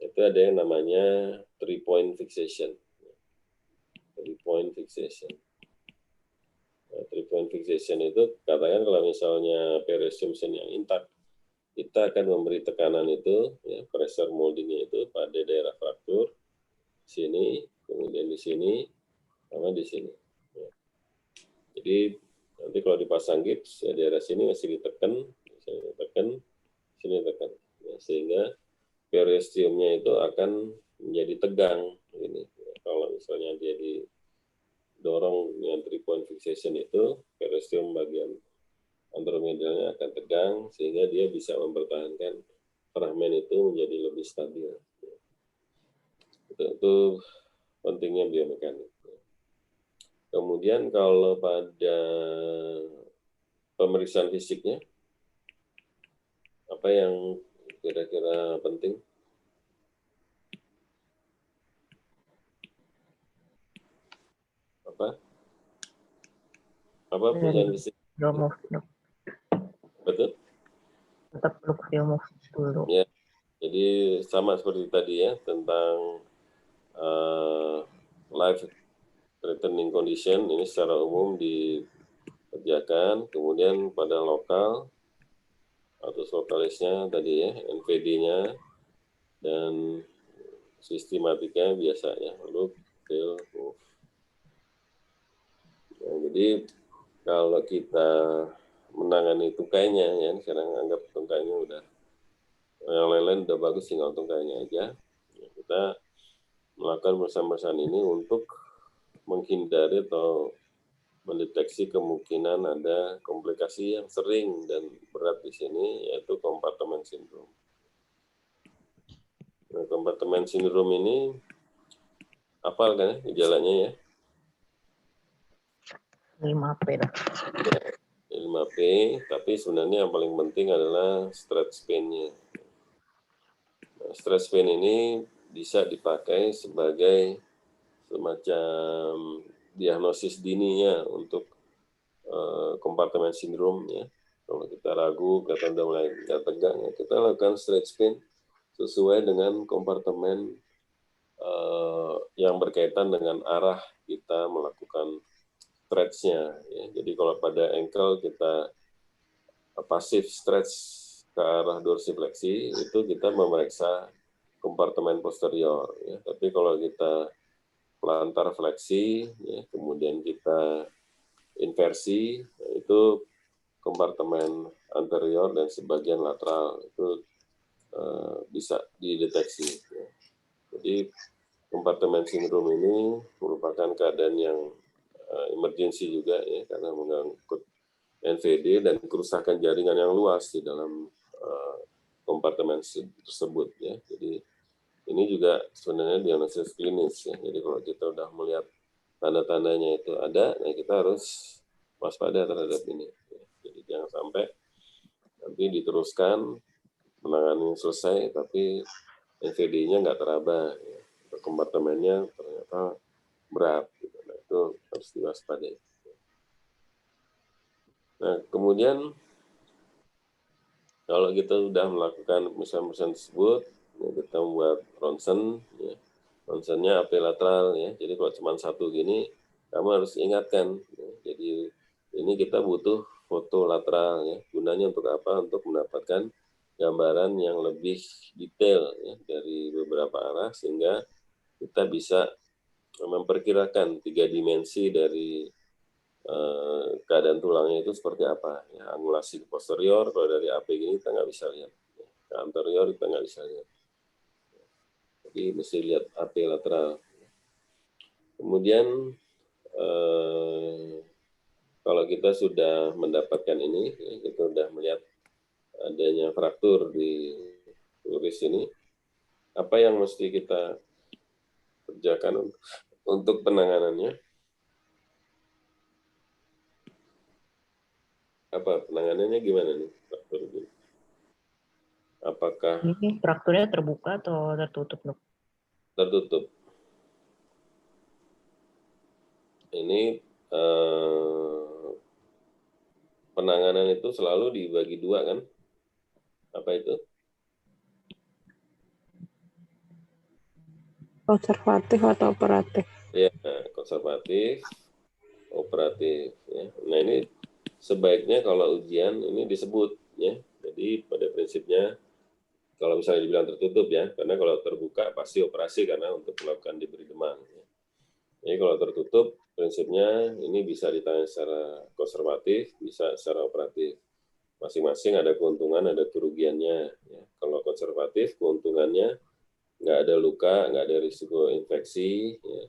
Itu ada yang namanya 3-point fixation. 3-point fixation. Nah, 3-point fixation itu katakan kalau misalnya periosteum yang intact, kita akan memberi tekanan itu, ya, pressure moldingnya itu pada daerah fraktur, sini, kemudian di sini, sama di sini. Ya. Jadi nanti kalau dipasang gips, ya daerah sini masih ditekan, sini tekan, ya, sehingga periosteumnya itu akan menjadi tegang. Ini kalau misalnya dia didorong dengan 3-point fixation itu, periosteum bagian anteromedialnya akan tegang sehingga dia bisa mempertahankan fragmen itu menjadi lebih stabil. Itu pentingnya biomekanik. Kemudian kalau pada pemeriksaan fisiknya, apa yang kira-kira penting? Apa pemeriksaan fisik? Biomove, Dok. Betul? Tetap perlu biomove dulu. Ya, jadi sama seperti tadi ya, tentang life threatening condition, ini secara umum dikerjakan, kemudian pada lokal, atau lokalisnya tadi ya, NVD-nya, dan sistematika biasanya, lalu fail move. Nah, jadi kalau kita menangani tungkainya, ya sekarang anggap tungkainya udah, yang lain-lain udah bagus, tinggal tungkainya aja. Ya, kita melakukan pemeriksaan ini untuk menghindari atau mendeteksi kemungkinan ada komplikasi yang sering dan berat di sini, yaitu compartment syndrome. Nah, compartment syndrome ini hafal kan ya gejalanya ya? 5P, Dok. 5P, tapi sebenarnya yang paling penting adalah stretch pain-nya. Nah, stretch pain ini bisa dipakai sebagai semacam diagnosis dininya untuk kompartemen sindrom ya. Kalau kita ragu, kita udah mulai nggak tegang, ya kita lakukan stretch pain sesuai dengan kompartemen yang berkaitan dengan arah kita melakukan stretch-nya. Ya. Jadi kalau pada ankle kita pasif stretch ke arah dorsifleksi, itu kita memeriksa kompartemen posterior. Ya. Tapi kalau kita plantar fleksi, ya, kemudian kita inversi, itu kompartemen anterior dan sebagian lateral itu bisa dideteksi. Ya. Jadi kompartemen sindrom ini merupakan keadaan yang emergensi juga ya, karena mengangkut NVD dan kerusakan jaringan yang luas di dalam kompartemen tersebut ya. Jadi ini juga sebenarnya diagnosis klinis ya. Jadi kalau kita udah melihat tanda-tandanya itu ada, nah kita harus waspada terhadap ini. Jadi jangan sampai nanti diteruskan menangani selesai, tapi NVD-nya nggak teraba, ya. Kompartemennya ternyata berat. Gitu. Nah, itu harus diwaspadai. Nah, kemudian kalau kita sudah melakukan pemeriksaan tersebut, ya, kita membuat ronsen, ya. Ronsennya AP lateral, ya. Jadi kalau cuma satu gini, kamu harus ingatkan. Ya. Jadi ini kita butuh foto lateral, ya. Gunanya untuk apa? Untuk mendapatkan gambaran yang lebih detail ya, dari beberapa arah, sehingga kita bisa memperkirakan 3 dimensi dari keadaan tulangnya itu seperti apa. Ya, angulasi posterior, kalau dari AP gini kita nggak bisa lihat. Ya, ke anterior kita nggak bisa lihat. Jadi mesti lihat AP lateral. Kemudian kalau kita sudah mendapatkan ini, ya, kita sudah melihat adanya fraktur di luris ini, apa yang mesti kita kerjakan untuk penanganannya? Apa penanganannya gimana nih fraktur ini? Apakah Ini frakturnya terbuka atau tertutup, Dok? tertutup? Ini penanganan itu selalu dibagi dua kan? Apa itu? Konservatif atau operatif? Ya, konservatif. operatif. Ya. Nah ini sebaiknya kalau ujian ini disebut ya. Jadi pada prinsipnya kalau misalnya dibilang tertutup ya, karena kalau terbuka pasti operasi karena untuk melakukan diberi demam. Ya. Jadi kalau tertutup prinsipnya ini bisa ditangani secara konservatif, bisa secara operatif. Masing-masing ada keuntungan, ada kerugiannya. Ya. Kalau konservatif, keuntungannya nggak ada luka, nggak ada risiko infeksi. Ya.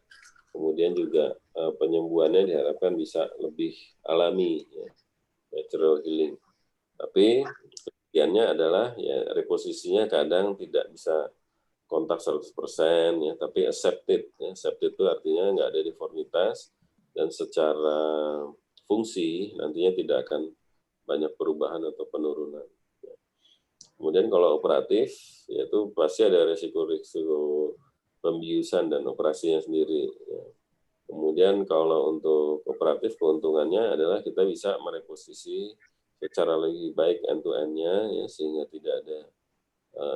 Kemudian juga penyembuhannya diharapkan bisa lebih alami, ya. Natural healing. Tapi kerugiannya adalah ya reposisinya kadang tidak bisa kontak 100%, ya, tapi accepted. Ya. Accepted itu artinya nggak ada deformitas dan secara fungsi nantinya tidak akan banyak perubahan atau penurunan. Kemudian kalau operatif, yaitu pasti ada risiko-risiko pembiusan dan operasinya sendiri. Ya. Kemudian kalau untuk operatif keuntungannya adalah kita bisa mereposisi secara lebih baik end-to-end-nya, ya, sehingga tidak ada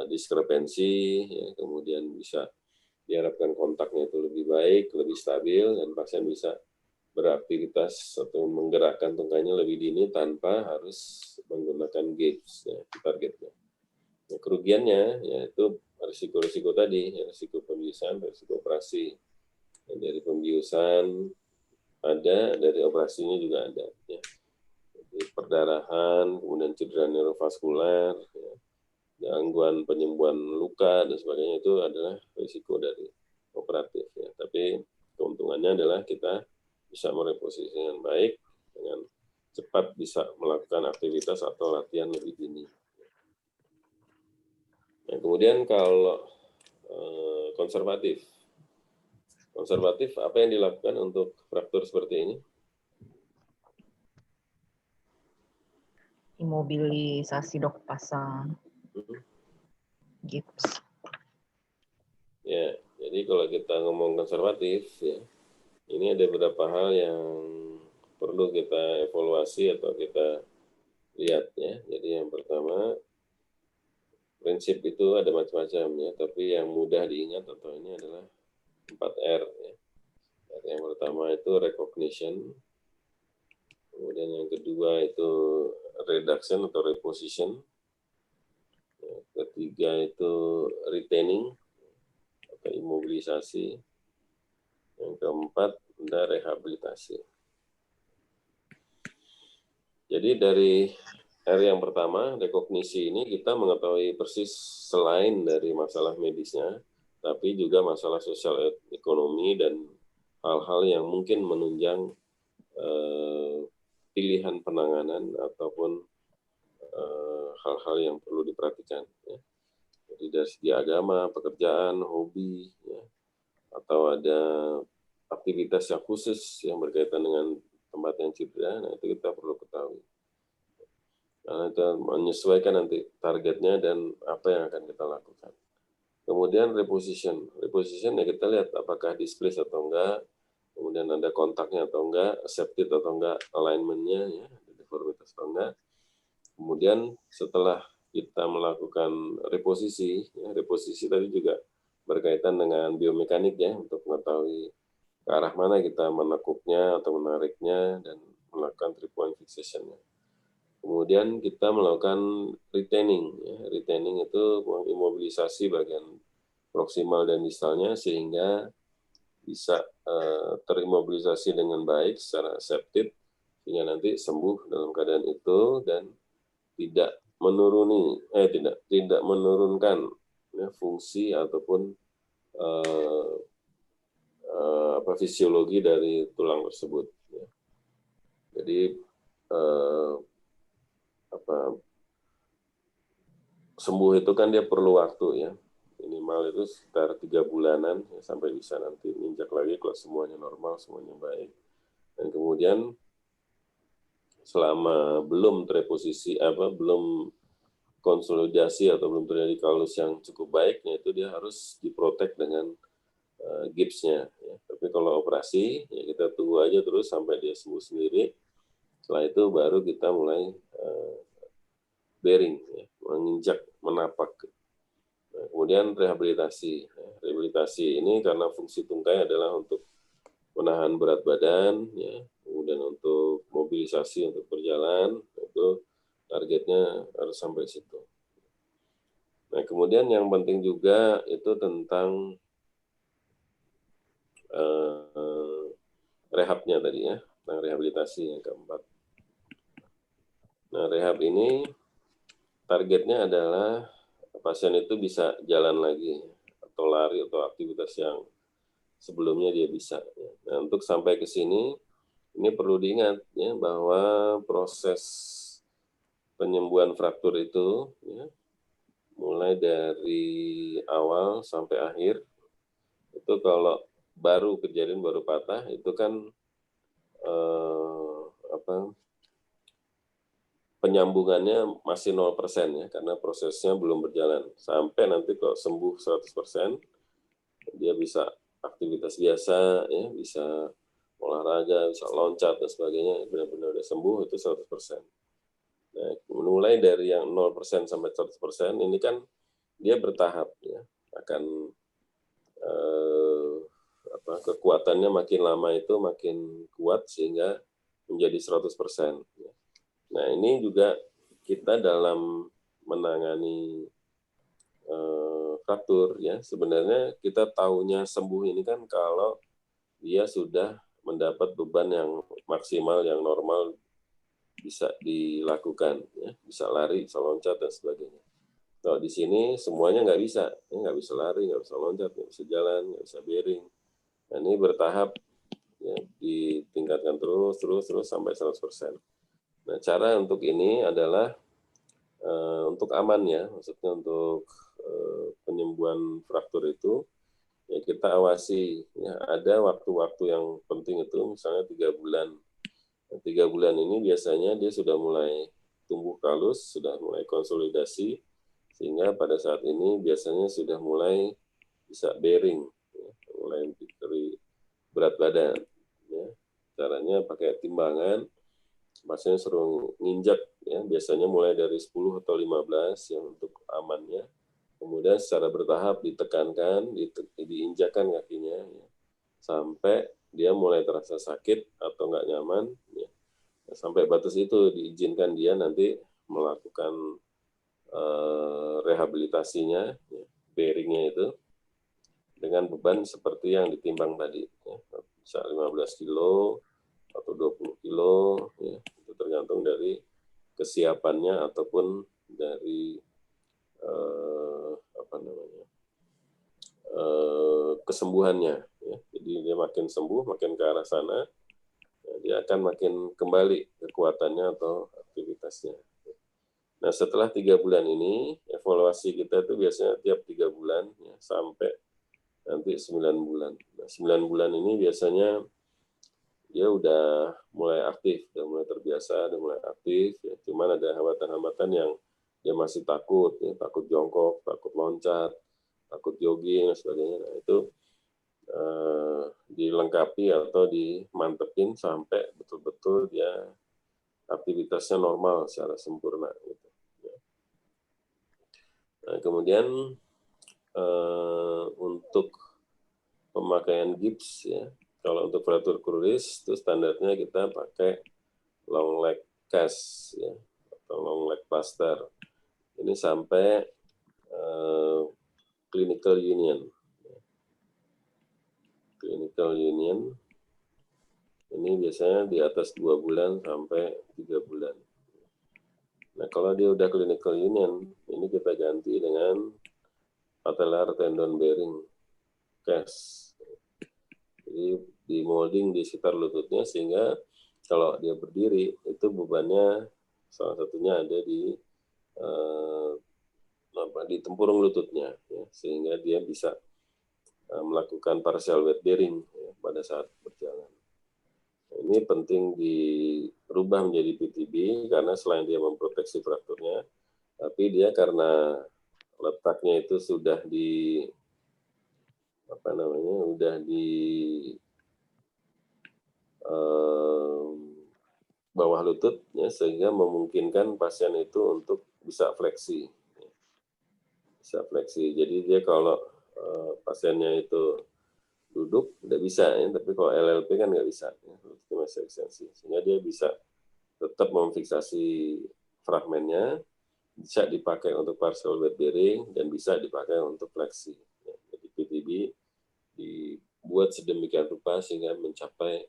diskrepensi, ya, kemudian bisa diharapkan kontaknya itu lebih baik, lebih stabil, dan pasien bisa beraktivitas atau menggerakkan tungkainya lebih dini tanpa harus menggunakan gauge, ya, targetnya. Nah, kerugiannya yaitu risiko-risiko tadi, ya, risiko pembiusan, risiko operasi. Ya, dari pembiusan ada, dari operasinya juga ada. Ya. Jadi perdarahan, kemudian cedera neurovaskuler, ya, gangguan penyembuhan luka dan sebagainya itu adalah risiko dari operatif. Ya. Tapi keuntungannya adalah kita bisa mereposisi dengan baik, dengan cepat bisa melakukan aktivitas atau latihan lebih dini. Nah, kemudian kalau konservatif apa yang dilakukan untuk fraktur seperti ini? Imobilisasi, Dok, pasang gips. Ya, jadi kalau kita ngomong konservatif, ya, ini ada beberapa hal yang perlu kita evaluasi atau kita lihat, ya. Jadi yang pertama, prinsip itu ada macam-macam, ya, tapi yang mudah diingat atau ini adalah 4R. Ya. Yang pertama itu recognition, kemudian yang kedua itu reduction atau reposition, yang ketiga itu retaining atau imobilisasi, yang keempat ada rehabilitasi. Jadi dari R yang pertama, rekognisi ini kita mengetahui persis selain dari masalah medisnya, tapi juga masalah sosial ekonomi dan hal-hal yang mungkin menunjang pilihan penanganan ataupun hal-hal yang perlu diperhatikan. Ya. Jadi dari segi agama, pekerjaan, hobi, ya, atau ada aktivitas yang khusus yang berkaitan dengan tempat yang cedera, nah itu kita perlu ketahui. Nah, itu menyesuaikan nanti targetnya dan apa yang akan kita lakukan. Kemudian reposition ya kita lihat apakah displace atau enggak, kemudian ada kontaknya atau enggak, accepted atau enggak, alignment-nya, ya, deformitas atau enggak. Kemudian setelah kita melakukan reposisi, ya, reposisi tadi juga berkaitan dengan biomekanik, ya, untuk mengetahui ke arah mana kita menekuknya atau menariknya dan melakukan 3-point fixation-nya. Kemudian kita melakukan retaining. Ya. Retaining itu mengimobilisasi bagian proksimal dan distalnya sehingga bisa terimobilisasi dengan baik secara accepted sehingga nanti sembuh dalam keadaan itu dan tidak menurunkan, ya, fungsi ataupun fisiologi dari tulang tersebut. Ya. Jadi sembuh itu kan dia perlu waktu, ya, minimal itu sekitar 3 bulanan, ya, sampai bisa nanti ninjak lagi kalau semuanya normal, semuanya baik. Dan kemudian selama belum terreposisi, belum konsolidasi atau belum terjadi kalus yang cukup baik, itu dia harus diprotek dengan gipsnya. Ya. Tapi kalau operasi, ya kita tunggu aja terus sampai dia sembuh sendiri. Setelah itu baru kita mulai bearing, ya, menginjak, menapak. Nah, kemudian rehabilitasi. Rehabilitasi ini karena fungsi tungkai adalah untuk menahan berat badan, ya, kemudian kemudian untuk mobilisasi untuk berjalan, itu targetnya harus sampai situ. Nah, kemudian yang penting juga itu tentang rehabnya tadi ya, tentang rehabilitasi yang keempat. Nah, rehab ini targetnya adalah pasien itu bisa jalan lagi, atau lari, atau aktivitas yang sebelumnya dia bisa. Nah, untuk sampai ke sini, ini perlu diingat ya, bahwa proses penyembuhan fraktur itu ya, mulai dari awal sampai akhir, itu kalau baru kejadian, baru patah, itu kan penyambungannya masih 0% ya, karena prosesnya belum berjalan. Sampai nanti kalau sembuh 100%, dia bisa aktivitas biasa, ya, bisa olahraga, bisa loncat, dan sebagainya, benar-benar udah sembuh, itu 100%. Nah, mulai dari yang 0% sampai 100%, ini kan dia bertahap, ya, akan kekuatannya makin lama itu makin kuat, sehingga menjadi 100%. Ya. Nah, ini juga kita dalam menangani fraktur ya, sebenarnya kita tahunya sembuh ini kan kalau dia sudah mendapat beban yang maksimal, yang normal bisa dilakukan, ya, bisa lari, bisa loncat, dan sebagainya. Kalau di sini semuanya nggak bisa, ya, nggak bisa lari, nggak bisa loncat, nggak bisa jalan, nggak bisa bearing. Nah, ini bertahap, ya, ditingkatkan terus sampai 100%. Nah, cara untuk ini adalah untuk aman ya, maksudnya untuk penyembuhan fraktur itu, ya kita awasi. Ya, ada waktu-waktu yang penting itu, misalnya 3 bulan. Nah, 3 bulan ini biasanya dia sudah mulai tumbuh kalus, sudah mulai konsolidasi, sehingga pada saat ini biasanya sudah mulai bisa bearing, ya, mulai dari berat badan. Ya. Caranya pakai timbangan, pasien suruh nginjak, ya, biasanya mulai dari 10 atau 15 yang untuk amannya. Kemudian secara bertahap ditekankan, diinjakkan kakinya, ya, sampai dia mulai terasa sakit atau nggak nyaman. Ya. Sampai batas itu diizinkan dia nanti melakukan rehabilitasinya, ya, bearingnya itu, dengan beban seperti yang ditimbang tadi. Ya. Bisa 15 kilo atau 20 kilo, ya, itu tergantung dari kesiapannya ataupun dari kesembuhannya. Ya. Jadi dia makin sembuh, makin ke arah sana, ya, dia akan makin kembali kekuatannya atau aktivitasnya. Nah, setelah 3 bulan ini, evaluasi kita itu biasanya tiap 3 bulan, ya, sampai nanti 9 bulan. Nah, 9 bulan ini biasanya dia udah mulai aktif, udah mulai terbiasa, udah mulai aktif. Ya. Cuman ada hambatan-hambatan yang dia masih takut, ya, takut jongkok, takut loncat, takut jogging, dan sebagainya. Nah, itu dilengkapi atau dimantepin sampai betul-betul dia aktivitasnya normal secara sempurna. Gitu. Ya. Nah, kemudian untuk pemakaian gips, ya, kalau untuk fraktur kruris itu standarnya kita pakai long leg cast, ya, atau long leg plaster. Ini sampai clinical union. Clinical union ini biasanya di atas 2 bulan sampai 3 bulan. Nah, kalau dia udah clinical union, ini kita ganti dengan patellar tendon bearing cast. Jadi di molding di sekitar lututnya, sehingga kalau dia berdiri itu bebannya salah satunya ada di tempurung lututnya, ya, sehingga dia bisa melakukan partial weight bearing, ya, pada saat berjalan. Ini penting dirubah menjadi PTB karena selain dia memproteksi frakturnya, tapi dia karena letaknya itu sudah di udah di bawah lutut, ya, sehingga memungkinkan pasien itu untuk bisa fleksi. Bisa fleksi. Jadi dia kalau pasiennya itu duduk udah bisa ya, tapi kalau LLP kan nggak bisa ya, itu masih ekstensi, sehingga dia bisa tetap memfiksasi fragmennya, bisa dipakai untuk partial weight bearing dan bisa dipakai untuk fleksi. Ya, jadi PTB dibuat sedemikian rupa sehingga mencapai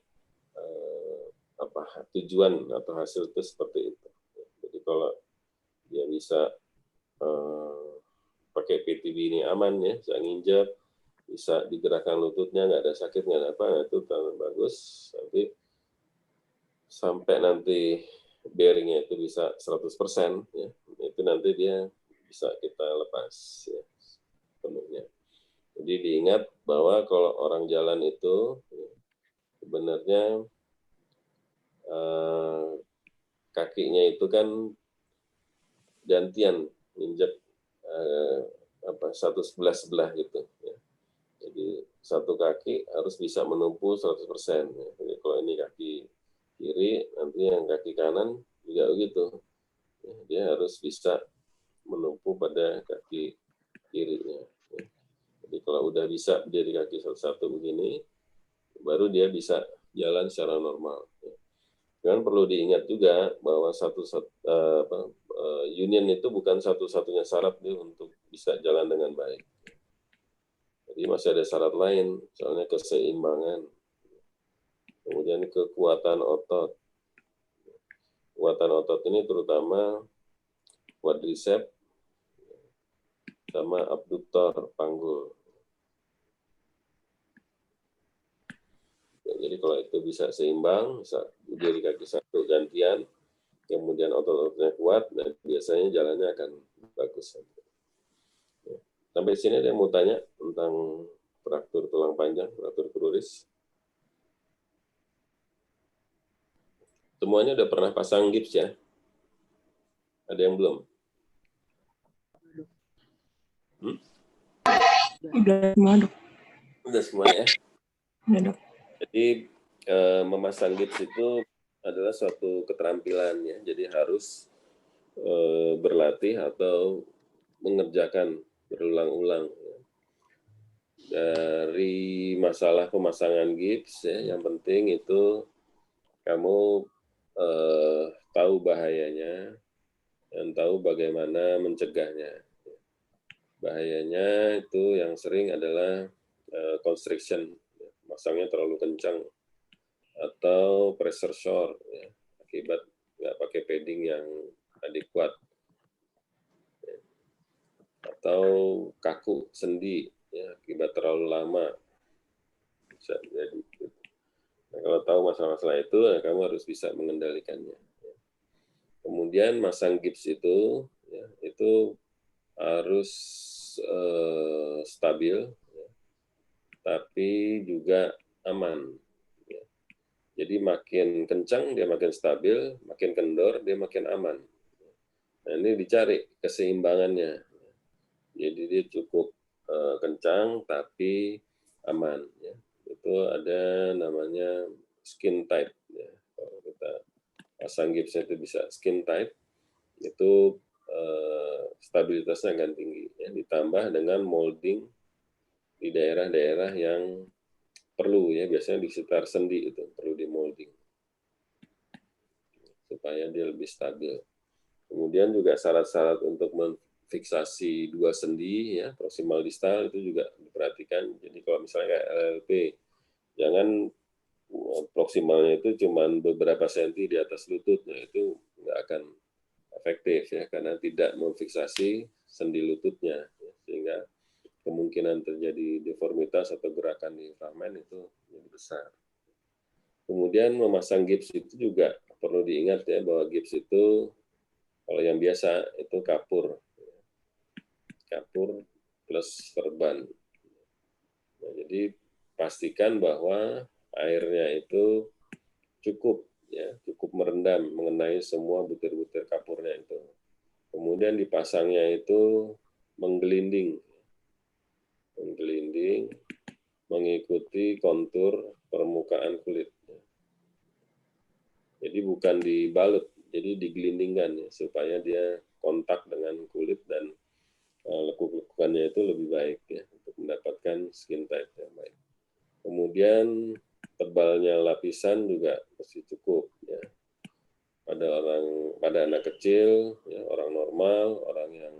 tujuan atau hasil itu seperti itu. Ya, jadi kalau dia bisa pakai PTB ini aman ya, bisa nginjek, bisa digerakkan lututnya, nggak ada sakit, nggak ada apa, nah, itu bagus. Nanti sampai nanti bearingnya itu bisa 100%, ya, itu nanti dia bisa kita lepas ya, penuhnya. Jadi diingat bahwa kalau orang jalan itu ya, sebenarnya kakinya itu kan gantian injek satu sebelah gitu ya. Jadi satu kaki harus bisa menumpu 100%. Ya. Jadi kalau ini kaki kiri, nanti yang kaki kanan juga begitu. Ya, dia harus bisa menumpu pada kaki kirinya. Ya. Jadi kalau udah bisa berdiri kaki satu-satu begini, baru dia bisa jalan secara normal. Ya. Dan perlu diingat juga bahwa union itu bukan satu-satunya syarat nih untuk bisa jalan dengan baik. Jadi masih ada syarat lain, misalnya keseimbangan, kemudian kekuatan otot. Kekuatan otot ini terutama quadricep sama abduktor panggul. Ya, jadi kalau itu bisa seimbang, bisa berdiri kaki satu gantian, kemudian otot-ototnya kuat, dan biasanya jalannya akan bagus. Ya. Sampai sini ada yang mau tanya tentang fraktur tulang panjang, fraktur kruris? Semuanya udah pernah pasang gips ya? Ada yang belum? Udah semua, Dok. Udah semua ya? Udah, Dok. Jadi memasang gips itu adalah suatu keterampilan ya. Jadi harus berlatih atau mengerjakan berulang-ulang. Ya. Dari masalah pemasangan gips ya, yang penting itu kamu tahu bahayanya dan tahu bagaimana mencegahnya. Bahayanya itu yang sering adalah constriction, masangnya terlalu kencang, atau pressure sore, ya, akibat nggak pakai padding yang adekuat, ya. Atau kaku sendi, ya, akibat terlalu lama, bisa jadi. Nah, kalau tahu masalah-masalah itu, ya, kamu harus bisa mengendalikannya. Ya. Kemudian masang gips itu, ya, itu harus stabil, ya, tapi juga aman. Ya. Jadi makin kencang dia makin stabil, makin kendor dia makin aman. Nah, ini dicari keseimbangannya. Jadi dia cukup kencang tapi aman. Ya. Itu ada namanya skin tight. Ya. Kalau kita pasang gipsnya itu bisa skin tight, itu stabilitasnya akan tinggi. Ya. Ditambah dengan molding di daerah-daerah yang perlu, ya, biasanya di sekitar sendi itu perlu di molding supaya dia lebih stabil. Kemudian juga syarat-syarat untuk memfiksasi dua sendi, ya, proximal distal itu juga diperhatikan. Jadi kalau misalnya kayak LLP, jangan proksimalnya itu cuma beberapa senti di atas lutut, nah itu nggak akan efektif ya, karena tidak memfiksasi sendi lututnya, ya, sehingga kemungkinan terjadi deformitas atau gerakan di fragmen itu lebih besar. Kemudian memasang gips itu juga perlu diingat ya, bahwa gips itu kalau yang biasa itu kapur plus perban. Nah, jadi pastikan bahwa airnya itu cukup, ya, cukup merendam mengenai semua butir-butir kapurnya itu. Kemudian dipasangnya itu menggelinding mengikuti kontur permukaan kulit. Jadi bukan dibalut, jadi digelindingkan ya, supaya dia kontak dengan kulit dan lekuk-lekukannya itu lebih baik ya, untuk mendapatkan skin tight yang baik. Kemudian tebalnya lapisan juga masih cukup ya. Pada anak kecil, ya, orang normal, orang yang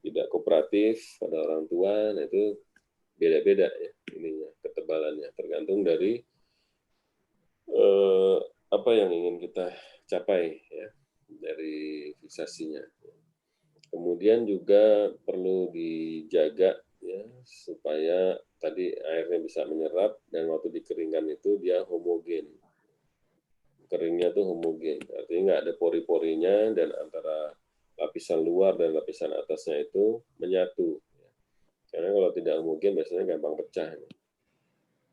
tidak kooperatif, pada orang tua, nah itu beda-beda ya ininya ketebalannya, tergantung dari apa yang ingin kita capai ya dari fiksasinya. Kemudian juga perlu dijaga ya supaya tadi airnya bisa menyerap dan waktu dikeringkan itu dia homogen. Keringnya tuh homogen, artinya nggak ada pori-porinya dan antara lapisan luar dan lapisan atasnya itu menyatu. Karena kalau tidak homogen biasanya gampang pecah.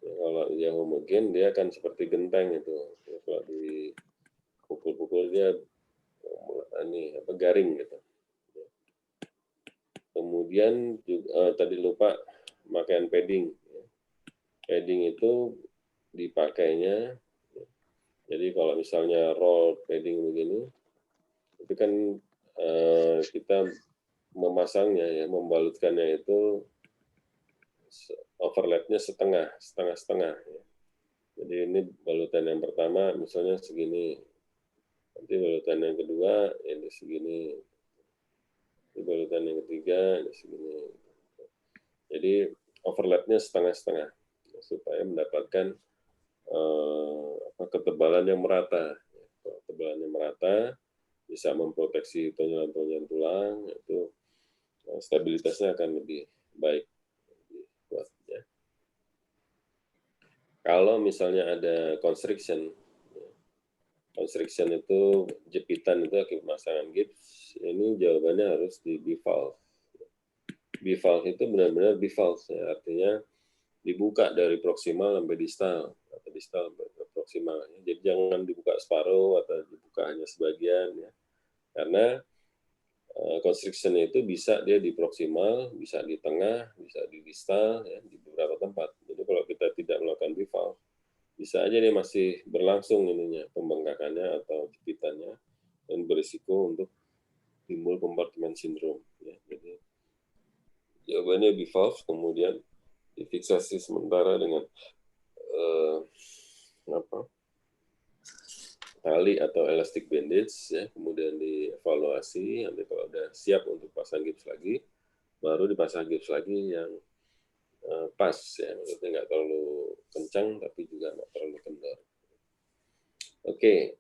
Ya, kalau dia homogen dia akan seperti genteng itu. Ya, kalau dipukul-pukul dia garing gitu. Kemudian juga, tadi lupa pakaian padding. Padding itu dipakainya. Jadi kalau misalnya roll padding begini, itu kan kita memasangnya ya, membalutkannya itu overlapnya setengah. Ya. Jadi ini balutan yang pertama misalnya segini, nanti balutan yang kedua ini segini, ini balutan yang ketiga ini segini. Jadi overlapnya setengah-setengah supaya mendapatkan ketebalan yang merata. Ketebalan yang merata bisa memproteksi tonjolan-tonjolan tulang, itu stabilitasnya akan lebih baik. Lebih kuat, ya. Kalau misalnya ada constriction itu jepitan itu akibat pemasangan gips, ini jawabannya harus di bivalve. Bivalve itu benar-benar bivalve, ya, artinya dibuka dari proksimal sampai distal, atau distal sampai proksimal. Jadi jangan dibuka separuh atau dibuka hanya sebagian, ya. Karena constriction itu bisa dia di proksimal, bisa di tengah, bisa di distal, ya, di beberapa tempat. Jadi kalau kita tidak melakukan bivalve, bisa aja dia masih berlangsung ininya pembengkakannya atau jepitannya dan berisiko untuk timbul compartment syndrome. Ya. Jadi jawabannya bivalve, kemudian difiksasi sementara dengan tali atau elastic bandage, ya, kemudian dievaluasi, nanti kalau udah siap untuk pasang gips lagi, baru dipasang gips lagi yang pas, ya, maksudnya nggak terlalu kencang tapi juga nggak terlalu kendor. Oke,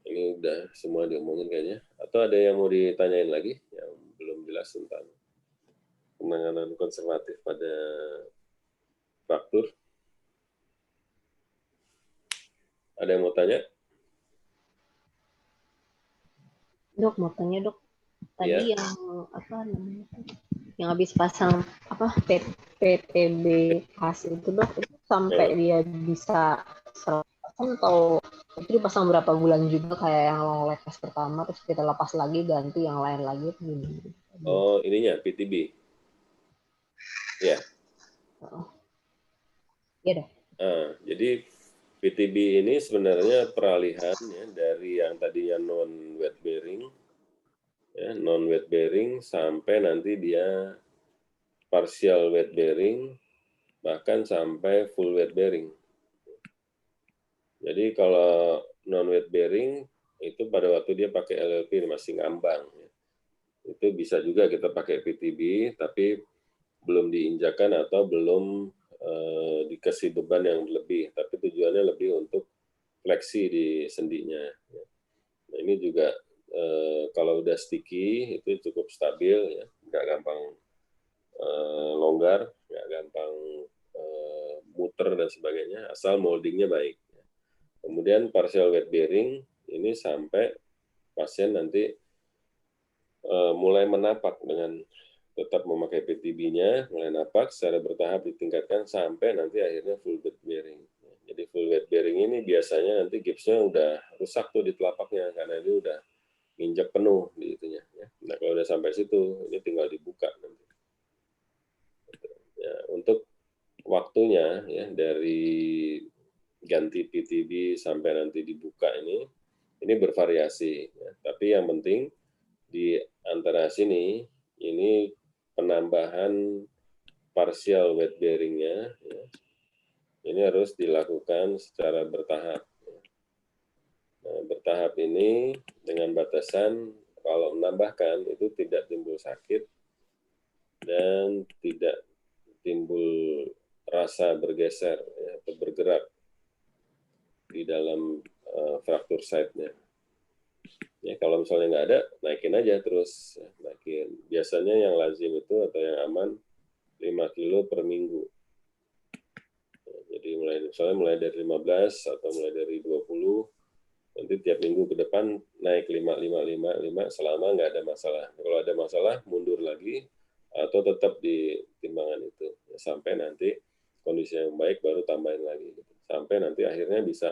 ini udah semua diomongin kayaknya. Atau ada yang mau ditanyain lagi yang belum jelas tentang penanganan konservatif pada fraktur? Ada yang mau tanya? Dok, mau tanya dok. Tadi yang apa namanya? Yang habis pasang PTB hasil itu dok, itu sampai dia bisa 100% atau itu dipasang berapa bulan juga kayak yang long leg test pertama terus kita lepas lagi ganti yang lain lagi begini. Oh, ininya PTB. Ya. Iya dok. Jadi PTB ini sebenarnya peralihan ya, dari yang tadinya non weight bearing, ya, non weight bearing sampai nanti dia partial weight bearing, bahkan sampai full weight bearing. Jadi kalau non weight bearing itu pada waktu dia pakai LLP masih ngambang, ya. Itu bisa juga kita pakai PTB, tapi belum diinjakan atau belum dikasih beban yang lebih, tapi tujuannya lebih untuk fleksi di sendinya. Nah, ini juga kalau udah sticky itu cukup stabil, ya, nggak gampang longgar, nggak gampang muter dan sebagainya, asal moldingnya baik. Kemudian partial weight bearing ini sampai pasien nanti mulai menapak dengan tetap memakai PTB-nya, mulai napak secara bertahap ditingkatkan sampai nanti akhirnya full weight bearing. Jadi full weight bearing ini biasanya nanti gipsnya udah rusak tuh di telapaknya karena ini udah nginjek penuh di itunya. Nah kalau udah sampai situ, ini tinggal dibuka nanti. Ya, untuk waktunya ya dari ganti PTB sampai nanti dibuka ini bervariasi. Ya. Tapi yang penting di antara sini ini penambahan partial weight bearing-nya, ya, Ini harus dilakukan secara bertahap. Nah, bertahap ini dengan batasan kalau menambahkan itu tidak timbul sakit dan tidak timbul rasa bergeser ya, atau bergerak di dalam fraktur site-nya. Ya, kalau misalnya nggak ada, naikin aja terus. Ya, naikin. Biasanya yang lazim itu atau yang aman 5 kilo per minggu. Ya, jadi mulai dari 15 atau mulai dari 20, nanti tiap minggu ke depan naik 5 selama nggak ada masalah. Kalau ada masalah, mundur lagi atau tetap di timbangan itu. Ya, sampai nanti kondisi yang baik baru tambahin lagi. Gitu. Sampai nanti akhirnya bisa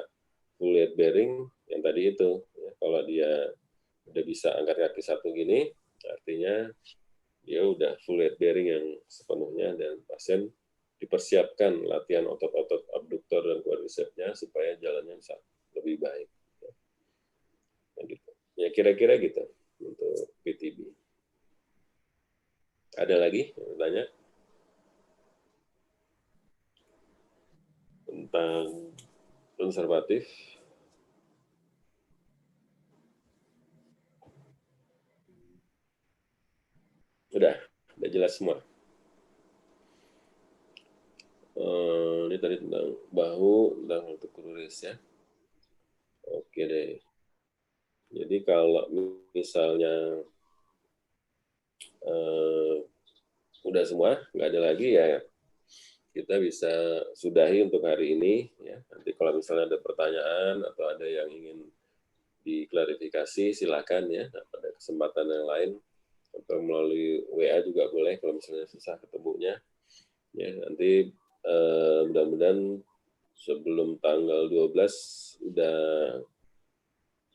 full weight bearing yang tadi itu. Ya, kalau dia udah bisa angkat kaki satu gini, artinya dia udah full weight bearing yang sepenuhnya dan pasien dipersiapkan latihan otot-otot abduktor dan quadricepsnya supaya jalannya bisa lebih baik. Nah, gitu. Ya kira-kira gitu untuk PTB. Ada lagi yang bertanya tentang konservatif? Udah jelas semua. Ini tadi tentang bahu, tentang ortokuris ya. Oke deh. Jadi kalau misalnya udah semua, nggak ada lagi ya, kita bisa sudahi untuk hari ini. Ya. Nanti kalau misalnya ada pertanyaan atau ada yang ingin diklarifikasi, silakan ya. Pada kesempatan yang lain atau melalui WA juga boleh kalau misalnya susah ketemunya. Ya, nanti mudah-mudahan sebelum tanggal 12 udah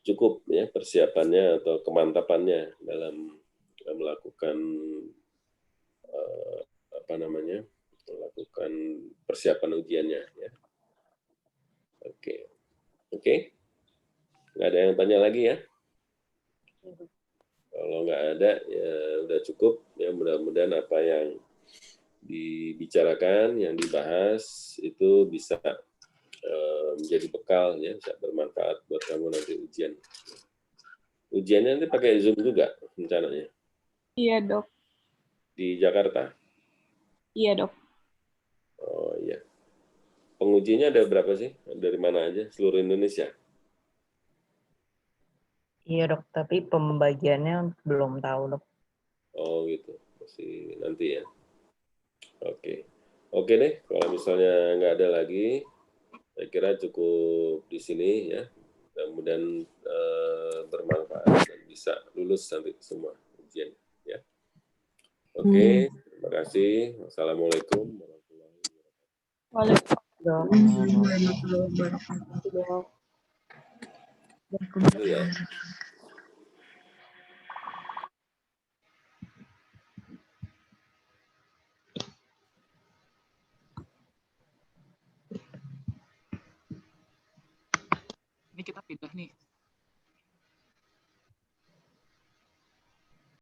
cukup ya persiapannya atau kemantapannya dalam melakukan melakukan persiapan ujiannya ya. Oke. Nggak ada yang tanya lagi ya? Kalau nggak ada ya udah cukup ya, mudah-mudahan apa yang dibicarakan, yang dibahas itu bisa menjadi bekal ya, bisa bermanfaat buat kamu nanti ujian. Ujiannya nanti pakai Zoom juga rencananya? Iya, Dok. Di Jakarta? Iya, Dok. Oh iya. Pengujinya ada berapa sih? Dari mana aja? Seluruh Indonesia? Iya dok, tapi pembagiannya belum tahu dok. Oh gitu, masih nanti ya. Oke deh, kalau misalnya nggak ada lagi, saya kira cukup di sini ya. Mudah-mudahan bermanfaat dan bisa lulus nanti semua ujian ya. Oke, terima kasih. Wassalamualaikum warahmatullahi wabarakatuh. Waalaikumsalam. Warahmatullahi wabarakatuh. Dok. Itu ya. Ini kita pindah nih.